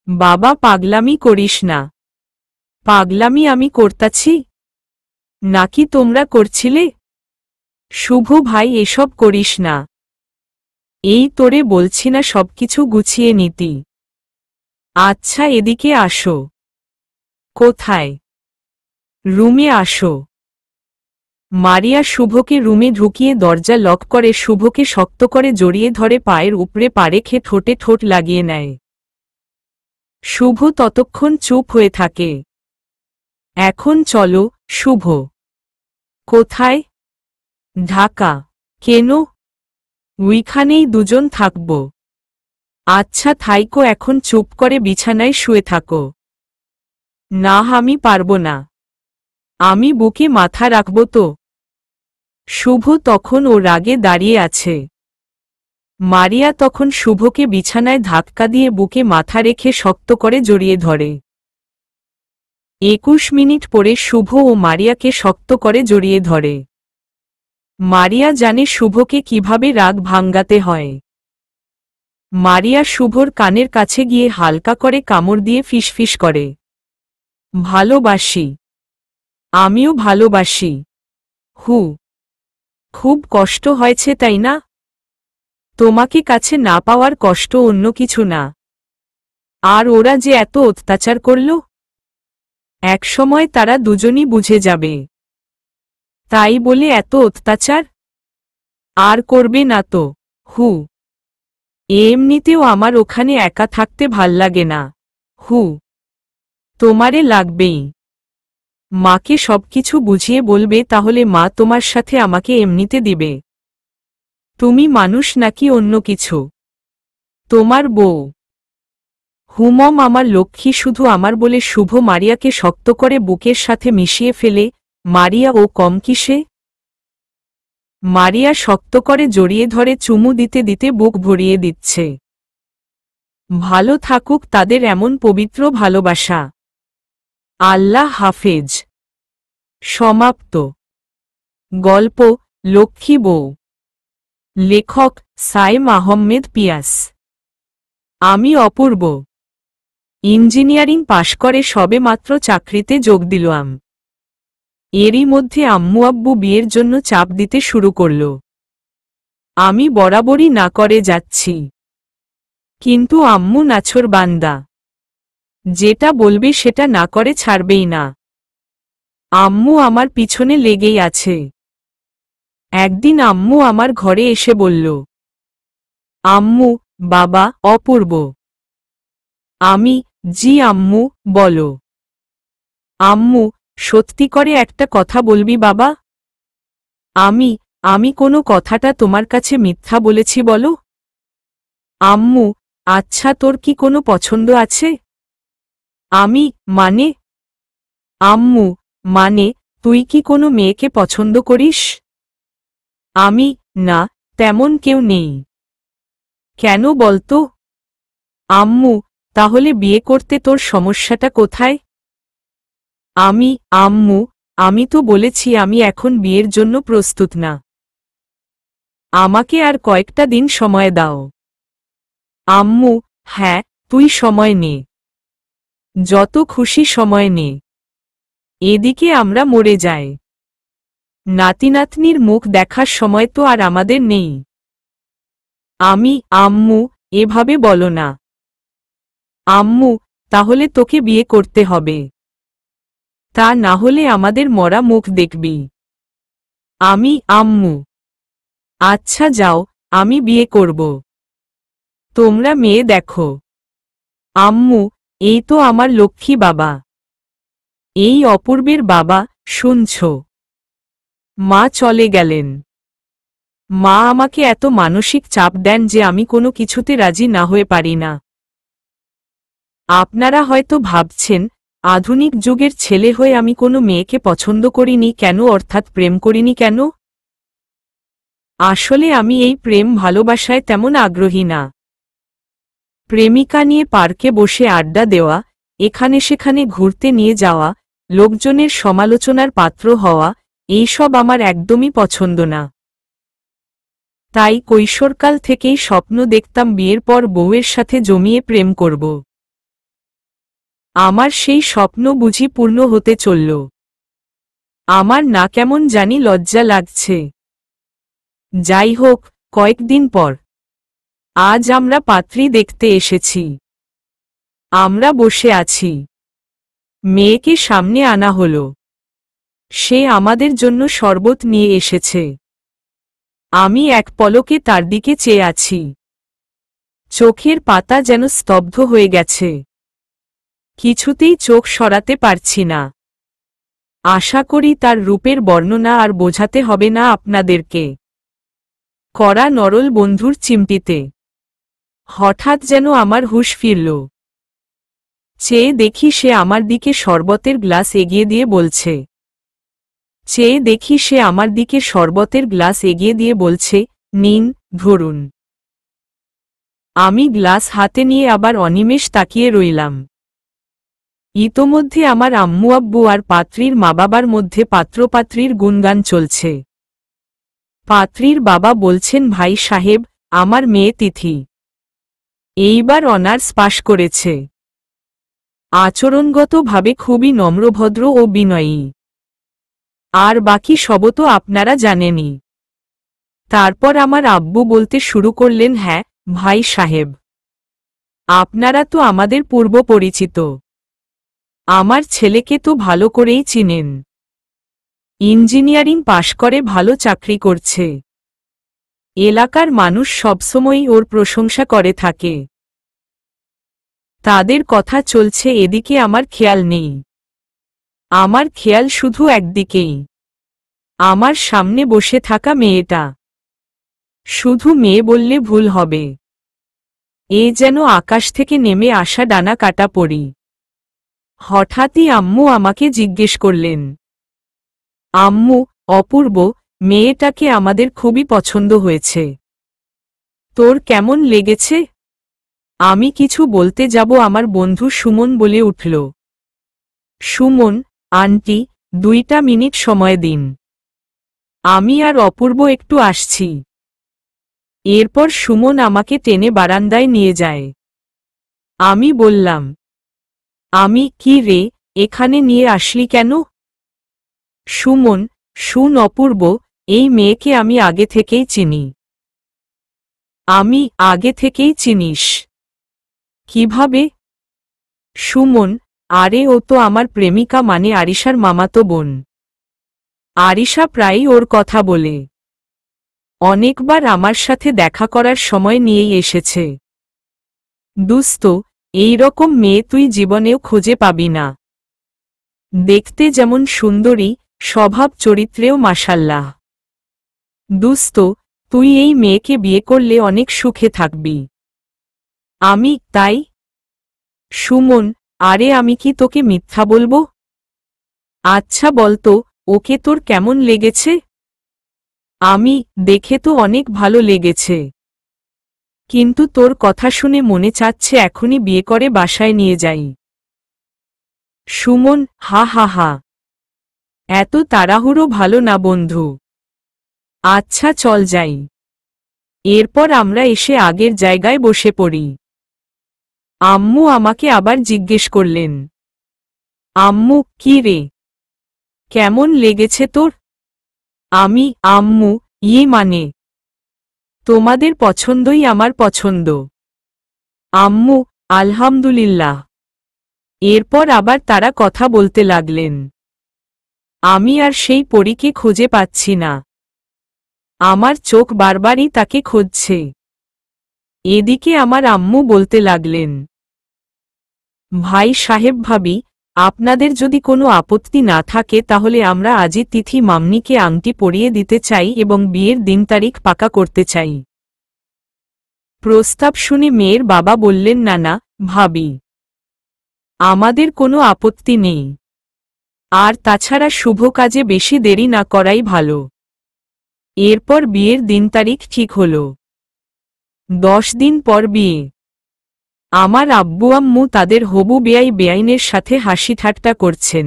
বাবা পাগলামি করিস না। পাগলামি আমি করতাছি নাকি তোমরা করছিলে? শুভ ভাই এসব করিস না। এই তোরে বলছি না সবকিছু গুছিয়ে নিতি। আচ্ছা এদিকে আসো। কোথায়? রুমে আসো। মারিয়া শুভকে রুমে ঢুকিয়ে দরজা লক করে শুভকে শক্ত করে জড়িয়ে ধরে পায়ের উপরে পা রেখে ঠোঁটে ঠোঁট লাগিয়ে নেয়। শুভ ততক্ষণ চুপ হয়ে থাকে। এখন চলো, শুভ। কোথায়? ঢাকা। কেন? ওইখানেই দুজন থাকব। আচ্ছা থাইকো, এখন চুপ করে বিছানায় শুয়ে থাকো। না আমি পারব না। আমি বুকে মাথা রাখব তো। শুভ তখন ও রাগে দাঁড়িয়ে আছে। মারিয়া তখন শুভকে বিছানায় ধাক্কা দিয়ে বুকে মাথা রেখে শক্ত করে জড়িয়ে ধরে। ২১ মিনিট পরে শুভ ও মারিয়াকে শক্ত করে জড়িয়ে ধরে। মারিয়া জানে শুভকে কিভাবে রাগ ভাঙ্গাতে হয়। মারিয়া শুভর কানের কাছে গিয়ে হালকা করে কামড় দিয়ে ফিসফিস করে, ভালোবাসি। আমিও ভালোবাসি। হু। খুব কষ্ট হয়েছে তাই না? তোমাকে কাছে না পাওয়ার কষ্ট অন্য কিছু না। আর ওরা যে এত অত্যাচার করল, একসময় তারা দুজনই বুঝে যাবে। তাই বলে এত অত্যাচার আর করবে না তো। হু। এমনিতেও আমার ওখানে একা থাকতে ভাল লাগে না। হু। তোমারে লাগবেই। মাকে সবকিছু বুঝিয়ে বলবে, তাহলে মা তোমার সাথে আমাকে এমনিতে দিবে। তুমি মানুষ নাকি অন্য কিছু? তোমার বউ। হুমম আমার লক্ষ্মী শুধু আমার বলে শুভ মারিয়াকে শক্ত করে বুকের সাথে মিশিয়ে ফেলে। মারিয়া ও কম কিসে? মারিয়া শক্ত করে জড়িয়ে ধরে চুমু দিতে দিতে বুক ভরিয়ে দিচ্ছে। ভালো থাকুক তাদের এমন পবিত্র ভালোবাসা। আল্লাহ হাফেজ। সমাপ্ত। গল্প লক্ষ্মী বউ। লেখক সাইম আহমেদ পিয়াস। আমি অপূর্ব। ইঞ্জিনিয়ারিং পাশ করে সবে মাত্র চাকরিতে যোগ দিলাম। এরই মধ্যে আম্মু আব্বু বিয়ের জন্য চাপ দিতে শুরু করল। আমি বরাবরই না করে যাচ্ছি, কিন্তু আম্মু নাছোড়বান্দা, যেটা বলবে সেটা না করে ছাড়বেই না। আম্মু আমার পিছনে লেগেই আছে। একদিন আম্মু আমার ঘরে এসে বলল, আম্মু, বাবা, অপূর্ব। আমি, জি আম্মু, বলো। আম্মু, সত্যি করে একটা কথা বলবি বাবা? আমি আমি কোনো কথাটা তোমার কাছে মিথ্যা বলেছি বলো? আম্মু, আচ্ছা তোর কি কোনো পছন্দ আছে? আমি, মানে? আম্মু, মানে, তুই কি কোনো মেয়েকে পছন্দ করিস? আমি, না, তেমন কেউ নেই। কেন বলতো? আম্মু, তাহলে বিয়ে করতে তোর সমস্যাটা কোথায়? আমি, আম্মু, আমি তো বলেছি আমি এখন বিয়ের জন্য প্রস্তুত না। আমাকে আর কয়েকটা দিন সময় দাও। আম্মু, হ্যাঁ, তুই সময় নে, যত খুশি সময় নে। এদিকে আমরা মরে যাই। নাতিনাতনির মুখ দেখার সময় তো আর আমাদের নেই। আমি, আম্মু, এভাবে বলো না। আম্মু, তাহলে তোকে বিয়ে করতে হবে, তা না হলে আমাদের মরা মুখ দেখবি। আমি, আম্মু, আচ্ছা যাও, আমি বিয়ে করব। তোমরা মেয়ে দেখো। আম্মু, এই তো আমার লক্ষ্মী বাবা। এই অপূর্বের বাবা, শুনছ? মা চলে গেলেন। মা আমাকে এত মানসিক চাপ দেন যে আমি কোনো কিছুতে রাজি না হয়ে পারি না। আপনারা হয়তো ভাবছেন, আধুনিক যুগের ছেলে হয়ে আমি কোনো মেয়েকে পছন্দ করিনি কেন, অর্থাৎ প্রেম করিনি কেন? আসলে আমি এই প্রেম ভালোবাসায় তেমন আগ্রহী না। প্রেমিকা নিয়ে পার্কে বসে আড্ডা দেওয়া, এখানে সেখানে ঘুরতে নিয়ে যাওয়া, লোকজনের সমালোচনার পাত্র হওয়া, এইসব আমার একদমই পছন্দ না। তাই কৈশোরকাল থেকেই স্বপ্ন দেখতাম বিয়ের পর বউয়ের সাথে জমিয়ে প্রেম করব। আমার সেই স্বপ্ন বুঝি পূর্ণ হতে চলল। আমার না কেমন জানি লজ্জা লাগছে। যাই হোক, কয়েকদিন পর আজ আমরা পাত্রী দেখতে এসেছি। আমরা বসে আছি। মেয়েকে সামনে আনা হলো। সে আমাদের জন্য শরবত নিয়ে এসেছে। আমি এক পলকে তার দিকে চেয়ে আছি। চোখের পাতা যেন স্তব্ধ হয়ে গেছে। কিছুতেই চোখ সরাতে পারছি না। আশা করি তার রূপের বর্ণনা আর বোঝাতে হবে না আপনাদেরকে। কড়া নরল বন্ধুর চিমটিতে হঠাৎ যেন আমার হুঁশ ফিরল। চেয়ে দেখি সে আমার দিকে শরবতের গ্লাস এগিয়ে দিয়ে বলছে। নিন, ধরুন। আমি গ্লাস হাতে নিয়ে আবার অনিমেষ তাকিয়ে রইলাম। ইতোমধ্যে আমার আম্মু আব্বু আর পাত্রীর মা বাবার মধ্যে পাত্রপাত্রীর গুণগান চলছে। পাত্রীর বাবা বলছেন, ভাই সাহেব, আমার মেয়ে তিথি এইবার অনার্স পাশ করেছে। আচরণগতভাবে খুবই নম্রভদ্র ও বিনয়ী। আর বাকি সবও তো আপনারা জানেনই। তারপর আমার আব্বু বলতে শুরু করলেন, হ্যাঁ ভাই সাহেব, আপনারা তো আমাদের পূর্ব পরিচিত। আমার ছেলেকে তো ভালো করেই চিনেন। ইঞ্জিনিয়ারিং পাশ করে ভালো চাকরি করছে। এলাকার মানুষ সবসময়ই ওর প্রশংসা করে থাকে। তাদের কথা চলছে, এদিকে আমার খেয়াল নেই। আমার খেয়াল শুধু একদিকেই, আমার সামনে বসে থাকা মেয়েটা। শুধু মেয়ে বললে ভুল হবে। এ যেন আকাশ থেকে নেমে আসা ডানা কাটা পড়ি। হঠাৎই আম্মু আমাকে জিজ্ঞেস করলেন, আম্মু, অপূর্ব, মেয়েটাকে আমাদের খুবই পছন্দ হয়েছে। তোর কেমন লেগেছে? আমি কিছু বলতে যাব, আমার বন্ধু সুমন বলে উঠল, সুমন, আন্টি, 2টা মিনিট সময় দিন, আমি আর অপূর্ব একটু আসছি। এরপর সুমন আমাকে টেনে বারান্দায় নিয়ে যায়। আমি বললাম, আমি, কি রে, এখানে নিয়ে আসলি কেন? সুমন, শুন অপূর্ব, এই মেয়েকে আমি আগে থেকেই চিনি। আমি, আগে থেকেই চিনিস? কিভাবে? সুমন, আরে ও তো আমার প্রেমিকা, মানে আরিশার মামাতো বোন। আরিশা প্রায়ই ওর কথা বলে। অনেকবার আমার সাথে দেখা করার সময় নিয়েই এসেছে। দুস্ত, এই রকম মেয়ে তুই জীবনেও খুঁজে পাবি না। দেখতে যেমন সুন্দরী, স্বভাব চরিত্রেও মাশাল্লাহ। দুস্ত, তুই এই মেয়েকে বিয়ে করলে অনেক সুখে থাকবি। আমি, তাই? সুমন, আরে আমি কি তোকে মিথ্যা বলবো? আচ্ছা বলতো, ওকে তোর কেমন লেগেছে? আমি, দেখে তো অনেক ভালো লেগেছে। কিন্তু তোর কথা শুনে মনে চাচ্ছে এখনই বিয়ে করে বাসায় নিয়ে যাই। সুমন, হা হা হা, এত তাড়াহুড়ো ভালো না বন্ধু। আচ্ছা চল যাই। এরপর আমরা এসে আগের জায়গায় বসে পড়ি। আম্মু আমাকে আবার জিজ্ঞেস করলেন, আম্মু, কি রে, কেমন লেগেছে তোর? আমি, আম্মু, মানে তোমাদের পছন্দই আমার পছন্দ। আম্মু, আলহামদুলিল্লাহ। এরপর আবার তারা কথা বলতে লাগলেন। আমি আর সেই পরীকে খুঁজে পাচ্ছি না। আমার চোখ বারবারই তাকে খুঁজছে। এদিকে আমার আম্মু বলতে লাগলেন, ভাই সাহেব ভাবি, আপনাদের যদি কোনো আপত্তি না থাকে তাহলে আমরা আজই তিথি মামনিকে আংটি পরিয়ে দিতে চাই এবং বিয়ের দিন তারিখ পাকা করতে চাই। প্রস্তাব শুনে মেয়ের বাবা বললেন, না না ভাবি, আমাদের কোনো আপত্তি নেই। আর তাছাড়া শুভ কাজে বেশি দেরি না করাই ভালো। এরপর বিয়ের দিন তারিখ ঠিক হল। 10 দিন পর বিয়ে। আমার আব্বু আম্মু তাদের হবু বেয়াই বেআইনের সাথে হাসি ঠাট্টা করছেন।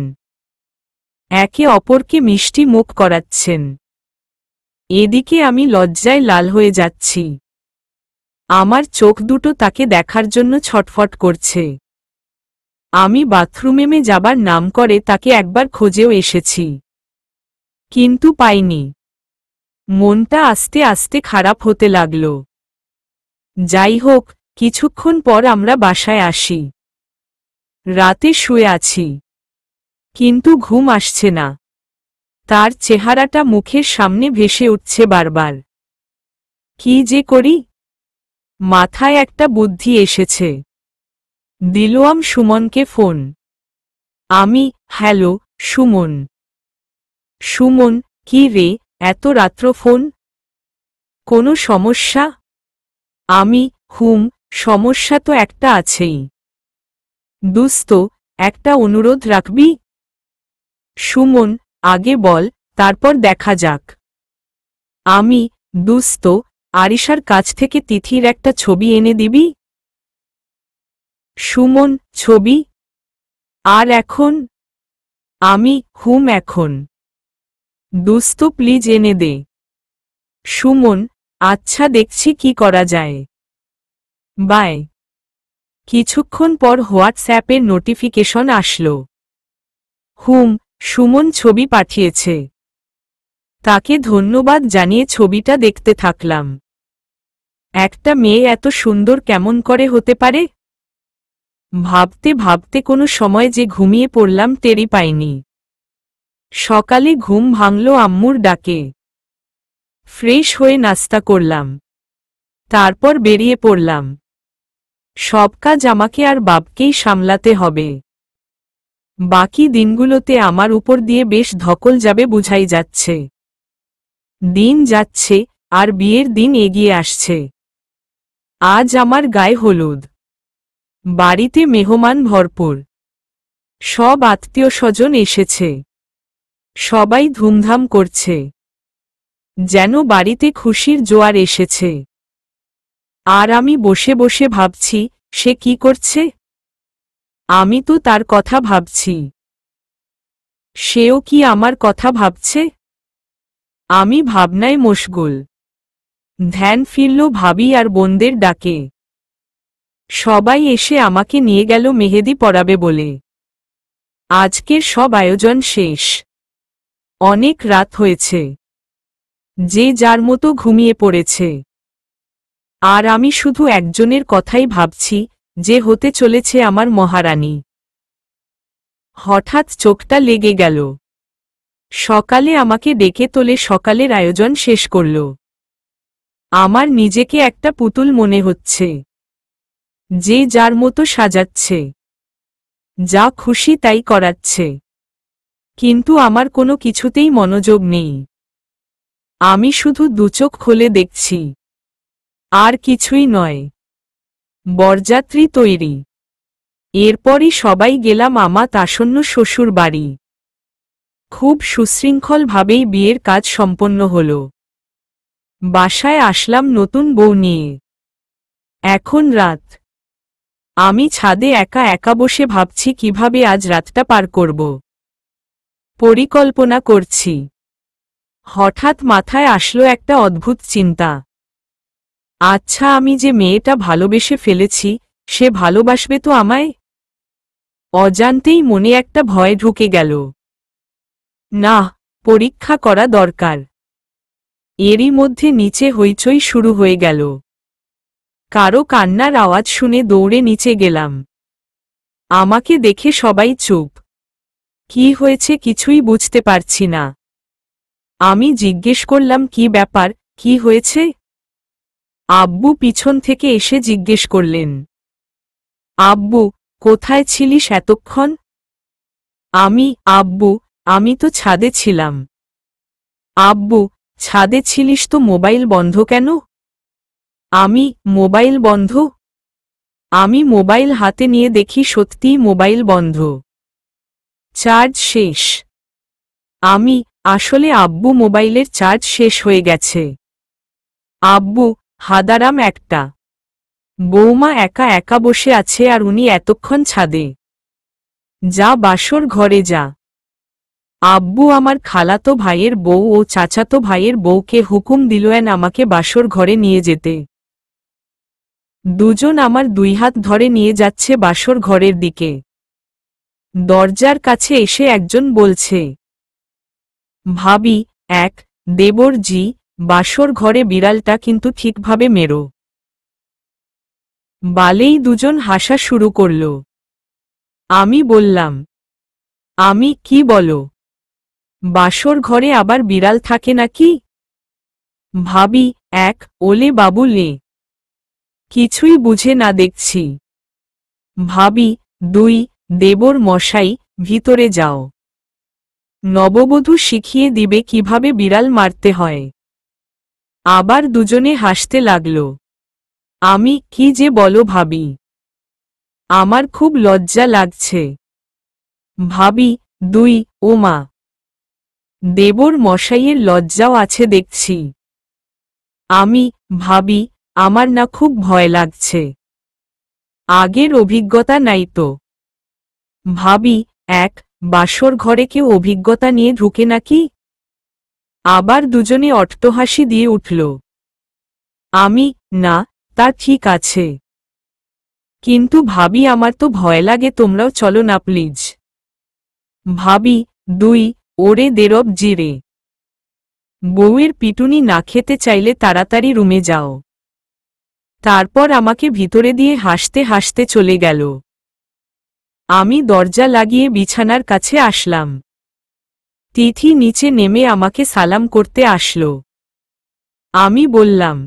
একে অপরকে মিষ্টি মুখ করাচ্ছেন। এদিকে আমি লজ্জায় লাল হয়ে যাচ্ছি। আমার চোখ দুটো তাকে দেখার জন্য ছটফট করছে। আমি বাথরুমে যাবার নাম করে তাকে একবার খোঁজেও এসেছি, কিন্তু পাইনি। মনটা আস্তে আস্তে খারাপ হতে লাগল। যাই হোক, কিছুক্ষণ পর আমরা বাসায় আসি। রাতে শুয়ে আছি, কিন্তু ঘুম আসছে না। তার চেহারাটা মুখের সামনে ভেসে উঠছে বারবার। কি যে করি? মাথায় একটা বুদ্ধি এসেছে। দিলাম সুমনকে ফোন। আমি, হ্যালো সুমন। সুমন, কি রে, এত রাত্র ফোন? কোনো সমস্যা? আমি, সমস্যা তো একটা আছেই। দুস্ত, একটা অনুরোধ রাখবি? সুমন, আগে বল, তারপর দেখা যাক। আমি, দুস্ত, আরিশার কাছ থেকে তিথির একটা ছবি এনে দিবি? সুমন, ছবি? আর এখন? আমি, এখন। দুস্ত প্লিজ এনে দে। সুমন, আচ্ছা দেখছি কি করা যায়। বাই। কিছুক্ষণ পর হোয়াটসঅ্যাপের নোটিফিকেশন আসলো। সুমন ছবি পাঠিয়েছে। তাকে ধন্যবাদ জানিয়ে ছবিটা দেখতে থাকলাম। একটা মেয়ে এত সুন্দর কেমন করে হতে পারে? ভাবতে ভাবতে কোনো সময় যে ঘুমিয়ে পড়লাম টেরই পাইনি। সকালে ঘুম ভাঙল আম্মুর ডাকে। ফ্রেশ হয়ে নাস্তা করলাম, তারপর বেরিয়ে পড়লাম। সব কাজ আমাকে আর বাবকেই সামলাতে হবে। বাকি দিনগুলোতে আমার উপর দিয়ে বেশ ধকল যাবে বুঝাই যাচ্ছে। দিন যাচ্ছে, আর বিয়ের দিন এগিয়ে আসছে। আজ আমার গায়ে হলুদ। বাড়িতে মেহমান ভরপুর। সব আত্মীয় স্বজন এসেছে। সবাই ধুমধাম করছে, যেন বাড়িতে খুশির জোয়ার এসেছে। আর আমি বসে বসে ভাবছি, সে কি করছে? আমি তো তার কথা ভাবছি। সেও কি আমার কথা ভাবছে? আমি ভাবনায় মশগুল। ধ্যান ফিরল ভাবি আর বোনদের ডাকে। সবাই এসে আমাকে নিয়ে গেল মেহেদি পরাবে বলে। আজকের সব আয়োজন শেষ। অনেক রাত হয়েছে। যে যার মতো ঘুমিয়ে পড়েছে। আর আমি শুধু একজনের কথাই ভাবছি, যে হতে চলেছে আমার মহারানী। হঠাৎ চোখটা লেগে গেল। সকালে আমাকে ডেকে তোলে সকালের আয়োজন শেষ করল। আমার নিজেকে একটা পুতুল মনে হচ্ছে, যে যার মতো সাজাচ্ছে, যা খুশি তাই করাচ্ছে। কিন্তু আমার কোনো কিছুতেই মনোযোগ নেই। আমি শুধু দুচোখ খুলে দেখছি, আর কিছুই নয়। বরযাত্রী তৈরি। এরপরই সবাই গেলাম আমাত আসন্ন শ্বশুর বাড়ি। খুব সুশৃঙ্খলভাবেই বিয়ের কাজ সম্পন্ন হল। বাসায় আসলাম নতুন বউ নিয়ে। এখন রাত। আমি ছাদে একা একা বসে ভাবছি কিভাবে আজ রাতটা পার করব। পরিকল্পনা করছি। হঠাৎ মাথায় আসলো একটা অদ্ভুত চিন্তা। আচ্ছা, আমি যে মেয়েটা ভালোবেসে ফেলেছি, সে ভালোবাসবে তো আমায়? অজান্তেই মনে একটা ভয় ঢুকে গেল। না, পরীক্ষা করা দরকার। এরই মধ্যে নিচে হইচই শুরু হয়ে গেল। কারো কান্নার আওয়াজ শুনে দৌড়ে নিচে গেলাম। আমাকে দেখে সবাই চুপ। কি হয়েছে কিছুই বুঝতে পারছি না। আমি জিজ্ঞেস করলাম, কি ব্যাপার, কি হয়েছে? আব্বু পিছন থেকে এসে জিজ্ঞেস করলেন, আব্বু, কোথায় ছিলিস এতক্ষণ? আব্বু, আমি তো ছাদে ছিলাম। আব্বু, ছাদে ছিলিস তো মোবাইল বন্ধ কেন? মোবাইল বন্ধ? আমি মোবাইল হাতে নিয়ে দেখি সত্যিই মোবাইল বন্ধ। চার্জ শেষ। আসলে আব্বু, মোবাইলের চার্জ শেষ হয়ে গেছে। আব্বু, হাদারাম একটা। বৌমা একা একা বসে আছে আর উনি এতক্ষণ ছাদে। যা বাসর ঘরে যা। আব্বু আমার খালাতো ভাইয়ের বউ ও চাচাতো ভাইয়ের বউকে হুকুম দিলেন আমাকে বাসর ঘরে নিয়ে যেতে। দুজন আমার দুই হাত ধরে নিয়ে যাচ্ছে বাসর ঘরের দিকে। দরজার কাছে এসে একজন বলছে, ভাবি, দেবরজি, বাসর ঘরে বিড়ালটা কিন্তু ঠিকভাবে মেরো। বালেই দুজন হাসা শুরু করল। আমি বললাম, কি বলো? বাসর ঘরে আবার বিড়াল থাকে নাকি? ভাবি, ওলে বাবুলে, কিছুই বুঝে না দেখছি। ভাবি, দেবর মশাই, ভিতরে যাও। নববধূ শিখিয়ে দিবে কিভাবে বিড়াল মারতে হয়। আবার দুজনে হাসতে লাগল। কি যে বলো ভাবি, আমার খুব লজ্জা লাগছে। ভাবি, ও মা, দেবর মশাইয়ের লজ্জাও আছে দেখছি। ভাবি, আমার না খুব ভয় লাগছে। আগের অভিজ্ঞতা নাই তো। ভাবি, বাসর ঘরে কেউ অভিজ্ঞতা নিয়ে ঢুকে নাকি? আবার দুজনে অট্টহাসি দিয়ে উঠল। না, তা ঠিক আছে। কিন্তু ভাবি, আমার তো ভয় লাগে, তোমরাও চলো না প্লিজ। ভাবি, ওরে দেরব জিরে, বউয়ের পিটুনি না খেতে চাইলে তাড়াতাড়ি রুমে যাও। তারপর আমাকে ভিতরে দিয়ে হাসতে হাসতে চলে গেল। আমি দরজা লাগিয়ে বিছানার কাছে আসলাম। তিথি নিচে নেমে আমাকে সালাম করতে আসলো। আমি বললাম,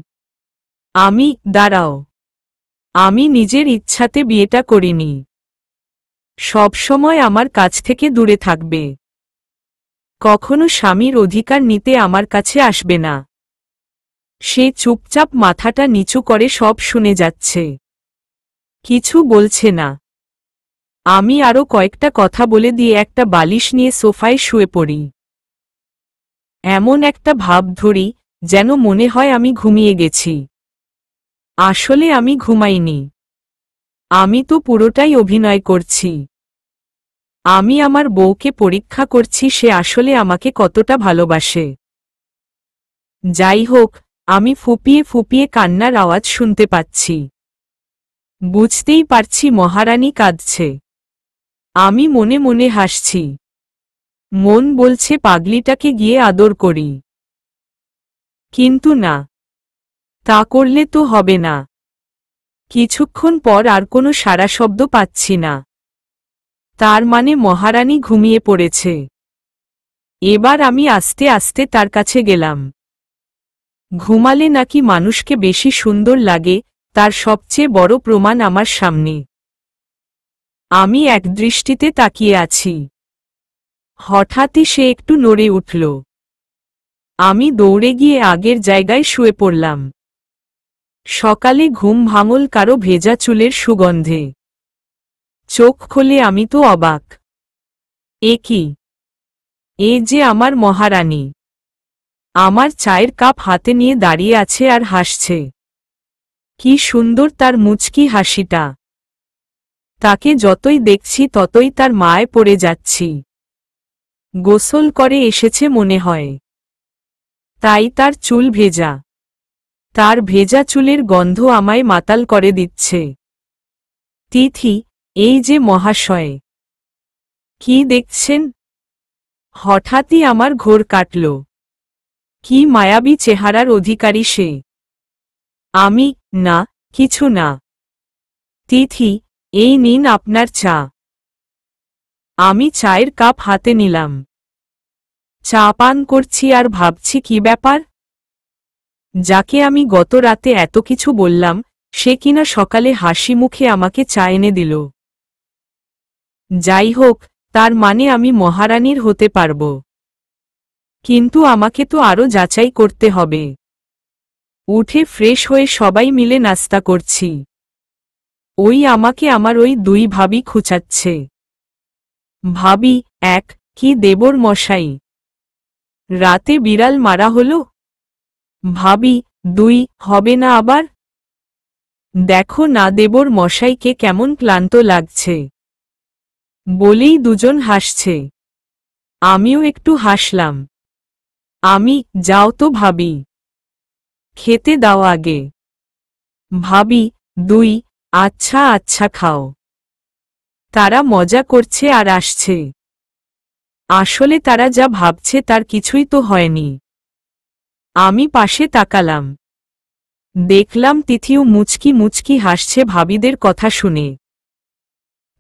দাঁড়াও, আমি নিজের ইচ্ছাতে বিয়েটা করিনি। সবসময় আমার কাছ থেকে দূরে থাকবে। কখনো স্বামীর অধিকার নিতে আমার কাছে আসবে না। সে চুপচাপ মাথাটা নিচু করে সব শুনে যাচ্ছে, কিছু বলছে না। আমি আরো কয়েকটা কথা বলে দিয়ে একটা বালিশ নিয়ে সোফায় শুয়ে পড়ি। এমন একটা ভাব ধরি, যেন মনে হয় আমি ঘুমিয়ে গেছি। আসলে আমি ঘুমাইনি। আমি তো পুরোটাই অভিনয় করছি। আমি আমার বউকে পরীক্ষা করছি সে আসলে আমাকে কতটা ভালোবাসে। যাই হোক, আমি ফুপিয়ে ফুপিয়ে কান্নার আওয়াজ শুনতে পাচ্ছি। বুঝতেই পারছি মহারানী কাঁদছে। আমি মনে মনে হাসছি। মন বলছে পাগলিটাকে গিয়ে আদর করি। কিন্তু না, তা করলে তো হবে না। কিছুক্ষণ পর আর কোনো সাড়া শব্দ পাচ্ছি না। তার মানে মহারানী ঘুমিয়ে পড়েছে। এবার আমি আস্তে আস্তে তার কাছে গেলাম। ঘুমালে নাকি মানুষকে বেশি সুন্দর লাগে, তার সবচেয়ে বড় প্রমাণ আমার সামনে। আমি একদৃষ্টিতে তাকিয়ে আছি। হঠাৎই সে একটু নড়ে উঠল। আমি দৌড়ে গিয়ে আগের জায়গায় শুয়ে পড়লাম। সকালে ঘুম ভাঙল কারো ভেজা চুলের সুগন্ধে। চোখ খুলে আমি তো অবাক। এ কি? এ যে আমার মহারানী। আমার চায়ের কাপ হাতে নিয়ে দাঁড়িয়ে আছে আর হাসছে। কি সুন্দর তার মুচকি হাসিটা। তাকে যতই দেখছি ততই তার মায় পড়ে যাচ্ছি। গোসল করে এসেছে মনে হয়, তাই তার চুল ভেজা। তার ভেজা চুলের গন্ধ আমায় মাতাল করে দিচ্ছে। তিথি, এই যে মহাশয়। কি দেখছেন? হঠাৎই আমার ঘোর কাটল। কি মায়াবী চেহারার অধিকারী সে। আমি, না, কিছু না। তিথি, এই নিন আপনার চা। আমি চায়ের কাপ হাতে নিলাম। চা পান করছি আর ভাবছি কি ব্যাপার। যাকে আমি গত রাতে এত কিছু বললাম, সে কিনা সকালে হাসি মুখে আমাকে চা এনে দিল। যাই হোক, তার মানে আমি মহারানীর হতে পারব। কিন্তু আমাকে তো আরও যাচাই করতে হবে। উঠে ফ্রেশ হয়ে সবাই মিলে নাস্তা করছি। আমাকে আমার ওই দুই ভাবি খুঁচাচ্ছে। ভাবি এক, কি দেবর মশাই, রাতে বিড়াল মারা হলো? ভাবি দুই, হবে না আবার? দেখো না দেবর মশাইকে কেমন ক্লান্ত লাগছে। বলেই দুজন হাসছে। আমিও একটু হাসলাম। আমি, যাও তো ভাবি, খেতে দাও আগে। ভাবি দুই, আচ্ছা আচ্ছা খাও। তারা মজা করছে আর আসছে। আসলে তারা যা ভাবছে তার কিছুই তো হয়নি। আমি পাশে তাকালাম। দেখলাম তিথিও মুচকি মুচকি হাসছে ভাবিদের কথা শুনে।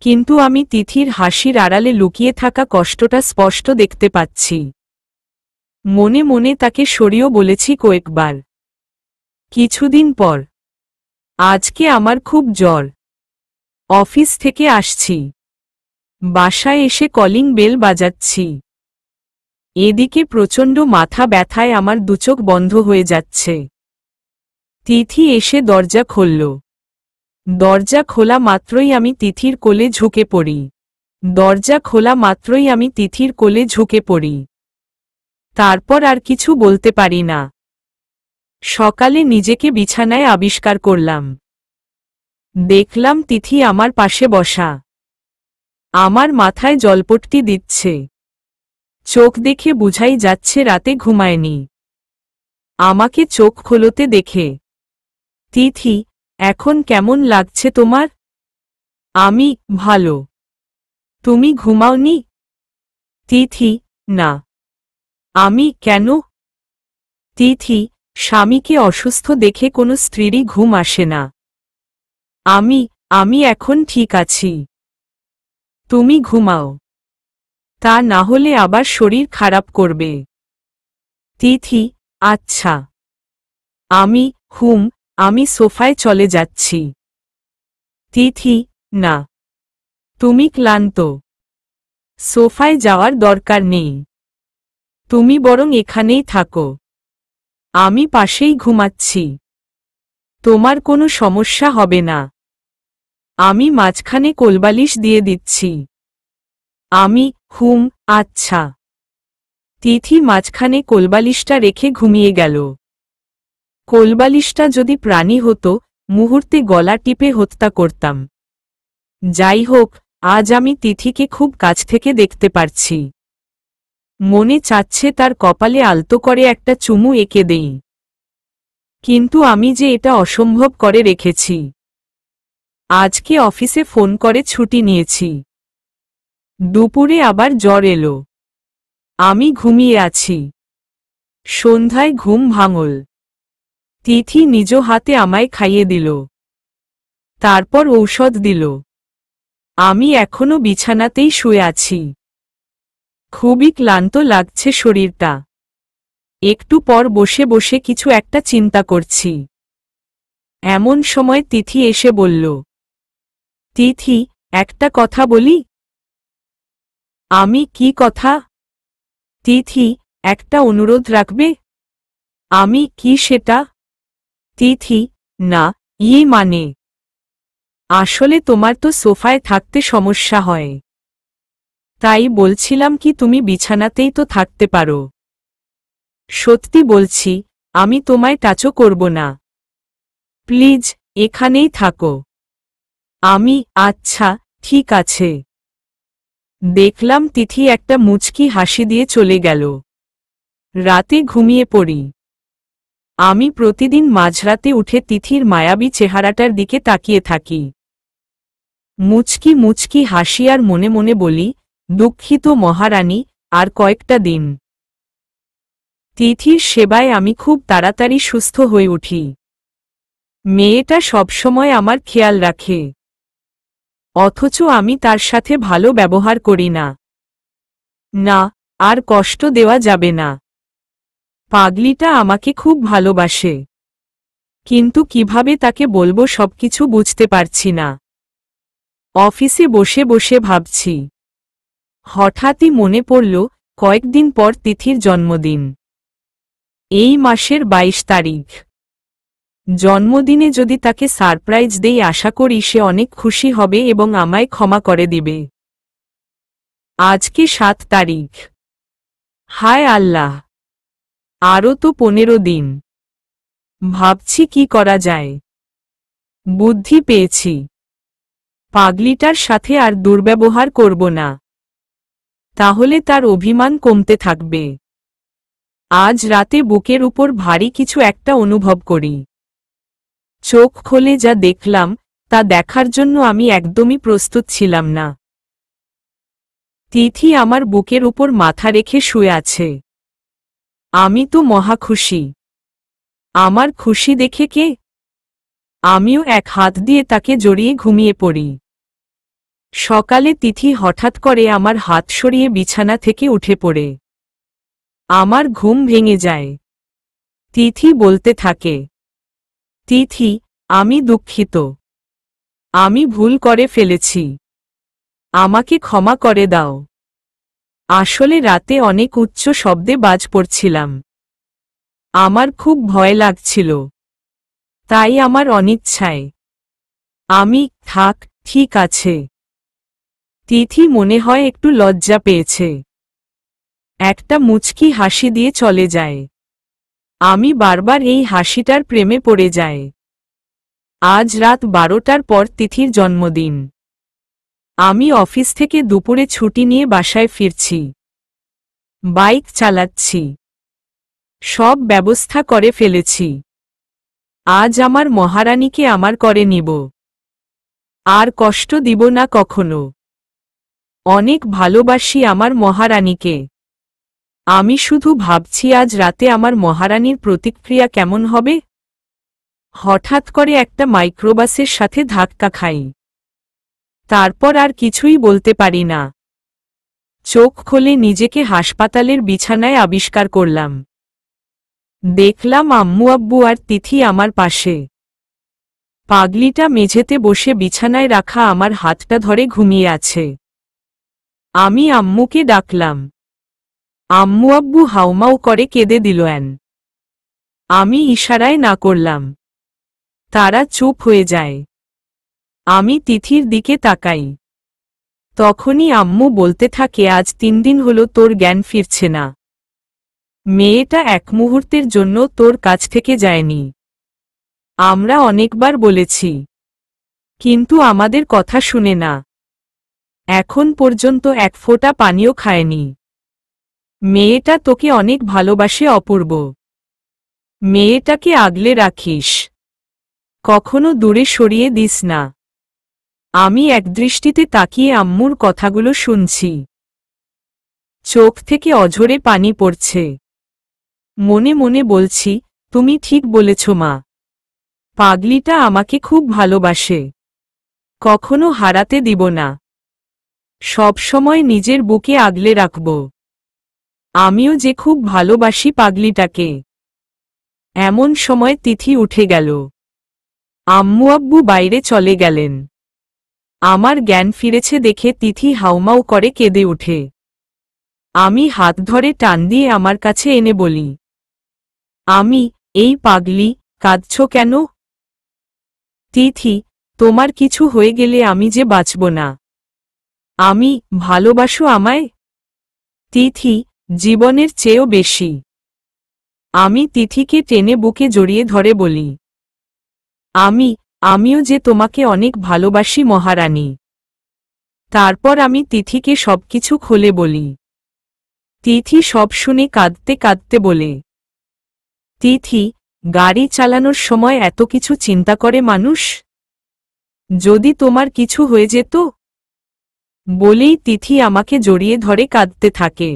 কিন্তু আমি তিথির হাসির আড়ালে লুকিয়ে থাকা কষ্টটা স্পষ্ট দেখতে পাচ্ছি। মনে মনে তাকে সরিয়েও বলেছি কয়েকবার। কিছুদিন পর। আজকে আমার খুব জ্বর। অফিস থেকে আসছি। বাসায় এসে কলিং বেল বাজাচ্ছি। এদিকে প্রচণ্ড মাথা ব্যথায় আমার দুচোখ বন্ধ হয়ে যাচ্ছে। তিথি এসে দরজা খুলল। দরজা খোলা মাত্রই আমি তিথির কোলে ঝুঁকে পড়ি। দরজা খোলা মাত্রই আমি তিথির কোলে ঝুঁকে পড়ি। তারপর আর কিছু বলতে পারি না। সকালে নিজেকে বিছানায় আবিষ্কার করলাম। দেখলাম তিথি আমার পাশে বসা। আমার মাথায় জলপট্টি দিচ্ছে। চোখ দেখে বুঝাই যাচ্ছে রাতে ঘুমায়নি। আমাকে চোখ খোলতে দেখে, তিথি, এখন কেমন লাগছে তোমার? আমি, ভালো। তুমি ঘুমাওনি? তিথি, না। আমি, কেন? তিথি, স্বামীকে অসুস্থ দেখে কোনো স্ত্রীরই ঘুম আসে না। আমি, আমি এখন ঠিক আছি। তুমি ঘুমাও। তা না হলে আবার শরীর খারাপ করবে। তিথি, আচ্ছা। আমি, আমি সোফায় চলে যাচ্ছি। তিথি, না। তুমি ক্লান্ত। সোফায় যাওয়ার দরকার নেই। তুমি বরং এখানেই থাকো। আমি পাশেই ঘুমাচ্ছি। তোমার কোনো সমস্যা হবে না। আমি মাঝখানে কোলবালিশ দিয়ে দিচ্ছি। আমি, আচ্ছা। তিথি মাঝখানে কোলবালিশটা রেখে ঘুমিয়ে গেল। কোলবালিশটা যদি প্রাণী হতো, মুহূর্তে গলা টিপে হত্যা করতাম। যাই হোক, আজ আমি তিথিকে খুব কাছ থেকে দেখতে পারছি। মনে চাচ্ছে তার কপালে আলতো করে একটা চুমু এঁকে দেই। কিন্তু আমি যে এটা অসম্ভব করে রেখেছি। আজকে অফিসে ফোন করে ছুটি নিয়েছি। দুপুরে আবার জ্বর এলো। আমি ঘুমিয়ে আছি। সন্ধ্যায় ঘুম ভাঙল। তিথি নিজ হাতে আমায় খাইয়ে দিল। তারপর ঔষধ দিল। আমি এখনো বিছানাতেই শুয়ে আছি। খুবই ক্লান্ত লাগছে শরীরটা। একটু পর বসে বসে কিছু একটা চিন্তা করছি। এমন সময় তিথি এসে বলল, তিথি, একটা কথা বলি। আমি, কি কথা? তিথি, একটা অনুরোধ রাখবে? আমি, কি সেটা? তিথি, না, মানে আসলে তোমার তো সোফায় থাকতে সমস্যা হয়। তাই বলছিলাম কি তুমি বিছানাতেই তো থাকতে পারো। সত্যি বলছি, আমি তোমায় টাচও করব না। প্লিজ, এখানেই থাকো। আমি, আচ্ছা, ঠিক আছে। দেখলাম তিথি একটা মুচকি হাসি দিয়ে চলে গেল। রাতে ঘুমিয়ে পড়ি। আমি প্রতিদিন মাঝরাতে উঠে তিথির মায়াবী চেহারাটার দিকে তাকিয়ে থাকি। মুচকি মুচকি হাসি আর মনে মনে বলি, দুঃখিত মহারানী, আর কয়েকটা দিন। তিথির সেবায় আমি খুব তাড়াতাড়ি সুস্থ হয়ে উঠি। মেয়েটা সবসময় আমার খেয়াল রাখে। অথচ আমি তার সাথে ভালো ব্যবহার করি না। না, আর কষ্ট দেওয়া যাবে না। পাগলিটা আমাকে খুব ভালোবাসে। কিন্তু কিভাবে তাকে বলবো সবকিছু বুঝতে পারছি না। অফিসে বসে বসে ভাবছি। হঠাৎই মনে পড়ল, কয়েকদিন পর তিথির জন্মদিন। এই মাসের 22 তারিখ। জন্মদিনে যদি তাকে সারপ্রাইজ দেই আশা করি সে অনেক খুশি হবে এবং আমায় ক্ষমা করে দিবে। আজকে 7 তারিখ। হায় আল্লাহ, আরও তো 15 দিন। ভাবছি কি করা যায়। বুদ্ধি পেয়েছি। পাগলিটার সাথে আর দুর্ব্যবহার করব না। তাহলে তার অভিমান কমতে থাকবে। আজ রাতে বুকের উপর ভারী কিছু একটা অনুভব করি। চোখ খুলে যা দেখলাম, তা দেখার জন্য আমি একদমই প্রস্তুত ছিলাম না। তিথি আমার বুকের উপর মাথা রেখে শুয়ে আছে। আমি তো মহা খুশি। আমার খুশি দেখে কে? আমিও এক হাত দিয়ে তাকে জড়িয়ে ঘুমিয়ে পড়ি। সকালে তিথি হঠাৎ করে আমার হাত সরিয়ে বিছানা থেকে উঠে পড়ে। আমার ঘুম ভেঙে যায়। তিথি বলতে থাকে, তিথি, আমি দুঃখিত। আমি ভুল করে ফেলেছি। আমাকে ক্ষমা করে দাও। আসলে রাতে অনেক উচ্চ শব্দে বাজ পড়ছিলাম। আমার খুব ভয় লাগছিল। তাই আমার অনিচ্ছায়। আমি, থাক, ঠিক আছে। তিথি মনে হয় একটু লজ্জা পেয়েছে। একটা মুচকি হাসি দিয়ে চলে যায়। আমি বারবার এই হাসিটার প্রেমে পড়ে যাই। আজ রাত 12টার পর তিথির জন্মদিন। আমি অফিস থেকে দুপুরে ছুটি নিয়ে বাসায় ফিরছি। বাইক চালাচ্ছি। সব ব্যবস্থা করে ফেলেছি। আজ আমার মহারানীকে আমার করে নিব। আর কষ্ট দিব না কখনো। অনেক ভালোবাসি আমার মহারানীকে। আমি শুধু ভাবছি আজ রাতে আমার মহারানীর প্রতিক্রিয়া কেমন হবে। হঠাৎ করে একটা মাইক্রোবাসের সাথে ধাক্কা খাই। তারপর আর কিছুই বলতে পারি না। চোখ খুলে নিজেকে হাসপাতালের বিছানায় আবিষ্কার করলাম। দেখলাম আম্মু আব্বু আর তিথি আমার পাশে। পাগলিটা মেঝেতে বসে বিছানায় রাখা আমার হাতটা ধরে ঘুমিয়ে আছে। আমি আম্মুকে ডাকলাম। আম্মু আব্বু হাউমাউ করে কেঁদে দিলেন। আমি ইশারায় না করলাম। তারা চুপ হয়ে যায়। আমি তিথির দিকে তাকাই। তখনই আম্মু বলতে থাকে, আজ 3 দিন হলো তোর জ্ঞান ফিরছে না। মেয়েটা এক মুহূর্তের জন্য তোর কাছ থেকে যায়নি। আমরা অনেকবার বলেছি, কিন্তু আমাদের কথা শুনে না। এখন পর্যন্ত এক ফোঁটা পানিও খায়নি। মেয়েটা তোকে অনেক ভালোবাসে অপূর্ব। মেয়েটাকে আগলে রাখিস। কখনো দূরে সরিয়ে দিস না। আমি একদৃষ্টিতে তাকিয়ে আম্মুর কথাগুলো শুনছি। চোখ থেকে অঝরে পানি পড়ছে। মনে মনে বলছি, তুমি ঠিক বলেছ মা। পাগলিটা আমাকে খুব ভালোবাসে। কখনো হারাতে দিব না। সব সময় নিজের বুকে আগলে রাখব। আমিও যে খুব ভালোবাসি পাগলিটাকে। এমন সময় তিথি উঠে গেল। আম্মু আব্বু বাইরে চলে গেলেন। আমার জ্ঞান ফিরেছে দেখে তিথি হাউমাউ করে কেঁদে ওঠে। আমি হাত ধরে টান দিয়ে আমার কাছে এনে বলি, আমি, এই পাগলি, কাঁদছ কেন? তিথি, তোমার কিছু হয়ে গেলে আমি যে বাঁচব না। আমি, ভালোবাসো আমায়? তিথি, জীবনের চেয়েও বেশি। আমি তিথিকে টেনে বুকে জড়িয়ে ধরে বলি, আমিও যে তোমাকে অনেক ভালোবাসি মহারানী। তারপর আমি তিথিকে সবকিছু খুলে বলি। তিথি সব শুনে কাঁদতে কাঁদতে বলে, তিথি, গাড়ি চালানোর সময় এত কিছু চিন্তা করে মানুষ? যদি তোমার কিছু হয়ে যেত? বলেই তিথি আমাকে জড়িয়ে ধরে কাঁদতে থাকে।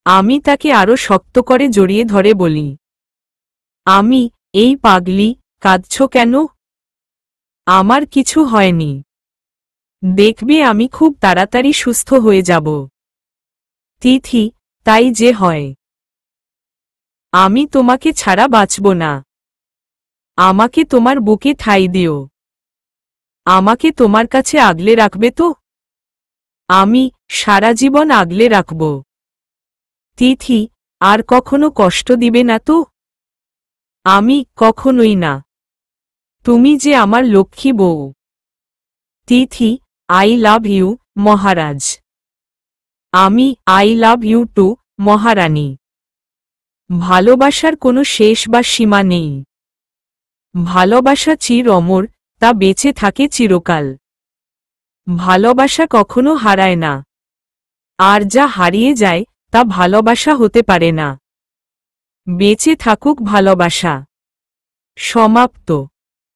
আমি তাকে আরো শক্ত করে জড়িয়ে ধরে বলি, আমি, এই পাগলি, কাঁদছ কেন? আমার কিছু হয়নি। দেখবে আমি খুব তাড়াতাড়ি সুস্থ হয়ে যাব। তিথি, তাই যে হয়। আমি তোমাকে ছাড়া বাঁচব না। আমাকে তোমার বুকে ঠাঁই দিও। আমাকে তোমার কাছে আগলে রাখবে তো? আমি সারা জীবন আগলে রাখব। তিথি, আর কখনো কষ্ট দিবে না তো? আমি কখনোই না। তুমি যে আমার লক্ষ্মী বউ। তিথি, আই লাভ ইউ, মহারাজ। আমি আই লাভ ইউ টু, মহারানী। ভালোবাসার কোনো শেষ বা সীমা নেই। ভালোবাসা চির অমর, তা বেঁচে থাকে চিরকাল। ভালোবাসা কখনো হারায় না। আর যা হারিয়ে যায় তা ভালোবাসা হতে পারে না। বেঁচে থাকুক ভালোবাসা। সমাপ্ত।